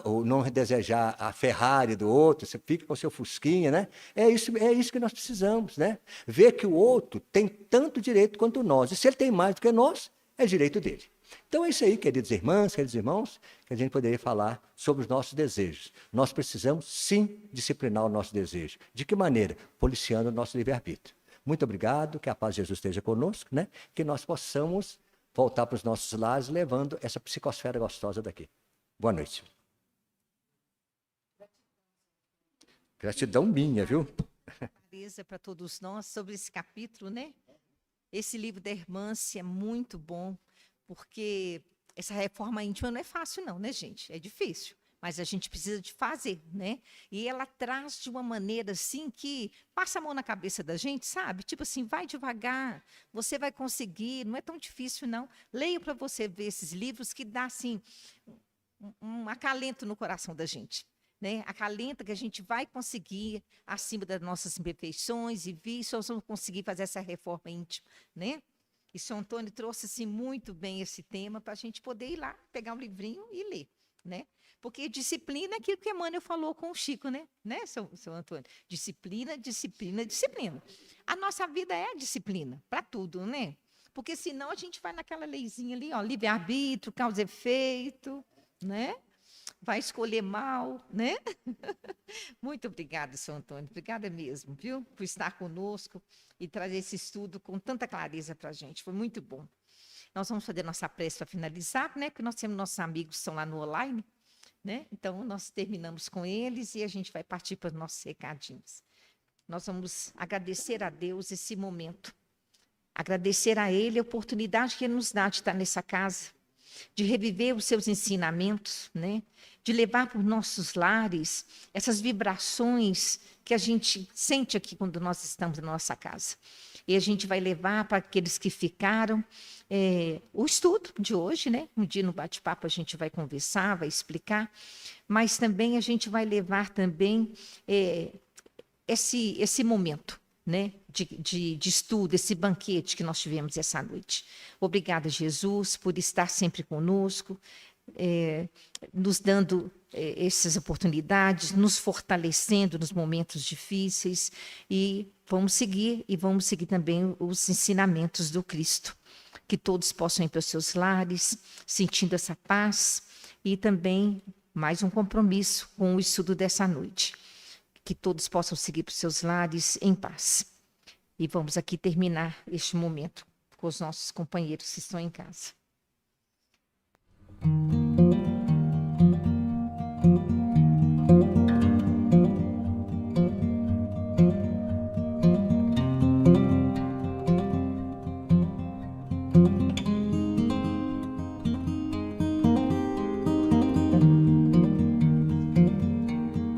Ou não desejar a Ferrari do outro, você fica com o seu fusquinha, né? É isso que nós precisamos, né? Ver que o outro tem tanto direito quanto nós. E se ele tem mais do que nós, é direito dele. Então é isso aí, queridas irmãs, queridos irmãos, que a gente poderia falar sobre os nossos desejos. Nós precisamos, sim, disciplinar o nosso desejo. De que maneira? Policiando o nosso livre-arbítrio. Muito obrigado, que a paz de Jesus esteja conosco, né? Que nós possamos voltar para os nossos lares levando essa psicosfera gostosa daqui. Boa noite. Gratidão minha, viu? Clareza para todos nós sobre esse capítulo, né? Esse livro da Hermância é muito bom, porque essa reforma íntima não é fácil não, né, gente? É difícil. Mas a gente precisa de fazer, né? E ela traz de uma maneira assim que passa a mão na cabeça da gente, sabe? Tipo assim, vai devagar, você vai conseguir, não é tão difícil não. Leia para você ver esses livros que dá assim um acalento no coração da gente, né? Acalenta que a gente vai conseguir acima das nossas imperfeições e só vamos conseguir fazer essa reforma íntima, né? E São Antônio trouxe assim muito bem esse tema para a gente poder ir lá, pegar um livrinho e ler, né? Porque disciplina é aquilo que Emmanuel falou com o Chico, né, seu Antônio? Disciplina, disciplina, disciplina. A nossa vida é disciplina, para tudo, né? Porque senão a gente vai naquela leizinha ali, ó, livre-arbítrio, causa e efeito, né? Vai escolher mal, né? Muito obrigada, seu Antônio. Obrigada mesmo, viu? Por estar conosco e trazer esse estudo com tanta clareza para a gente. Foi muito bom. Nós vamos fazer nossa prece para finalizar, né? Porque nós temos nossos amigos que estão lá no online, né? Então, nós terminamos com eles e a gente vai partir para os nossos recadinhos. Nós vamos agradecer a Deus esse momento, agradecer a Ele a oportunidade que Ele nos dá de estar nessa casa, de reviver os seus ensinamentos, né? De levar para os nossos lares essas vibrações que a gente sente aqui quando nós estamos na nossa casa. E a gente vai levar para aqueles que ficaram o estudo de hoje, né? Um dia no bate-papo a gente vai conversar, vai explicar, mas também a gente vai levar também esse momento, né? De estudo, esse banquete que nós tivemos essa noite. Obrigada, Jesus, por estar sempre conosco, nos dando essas oportunidades, nos fortalecendo nos momentos difíceis, e vamos seguir também os ensinamentos do Cristo. Que todos possam ir para os seus lares, sentindo essa paz, e também mais um compromisso com o estudo dessa noite. Que todos possam seguir para os seus lares em paz. E vamos aqui terminar este momento com os nossos companheiros que estão em casa.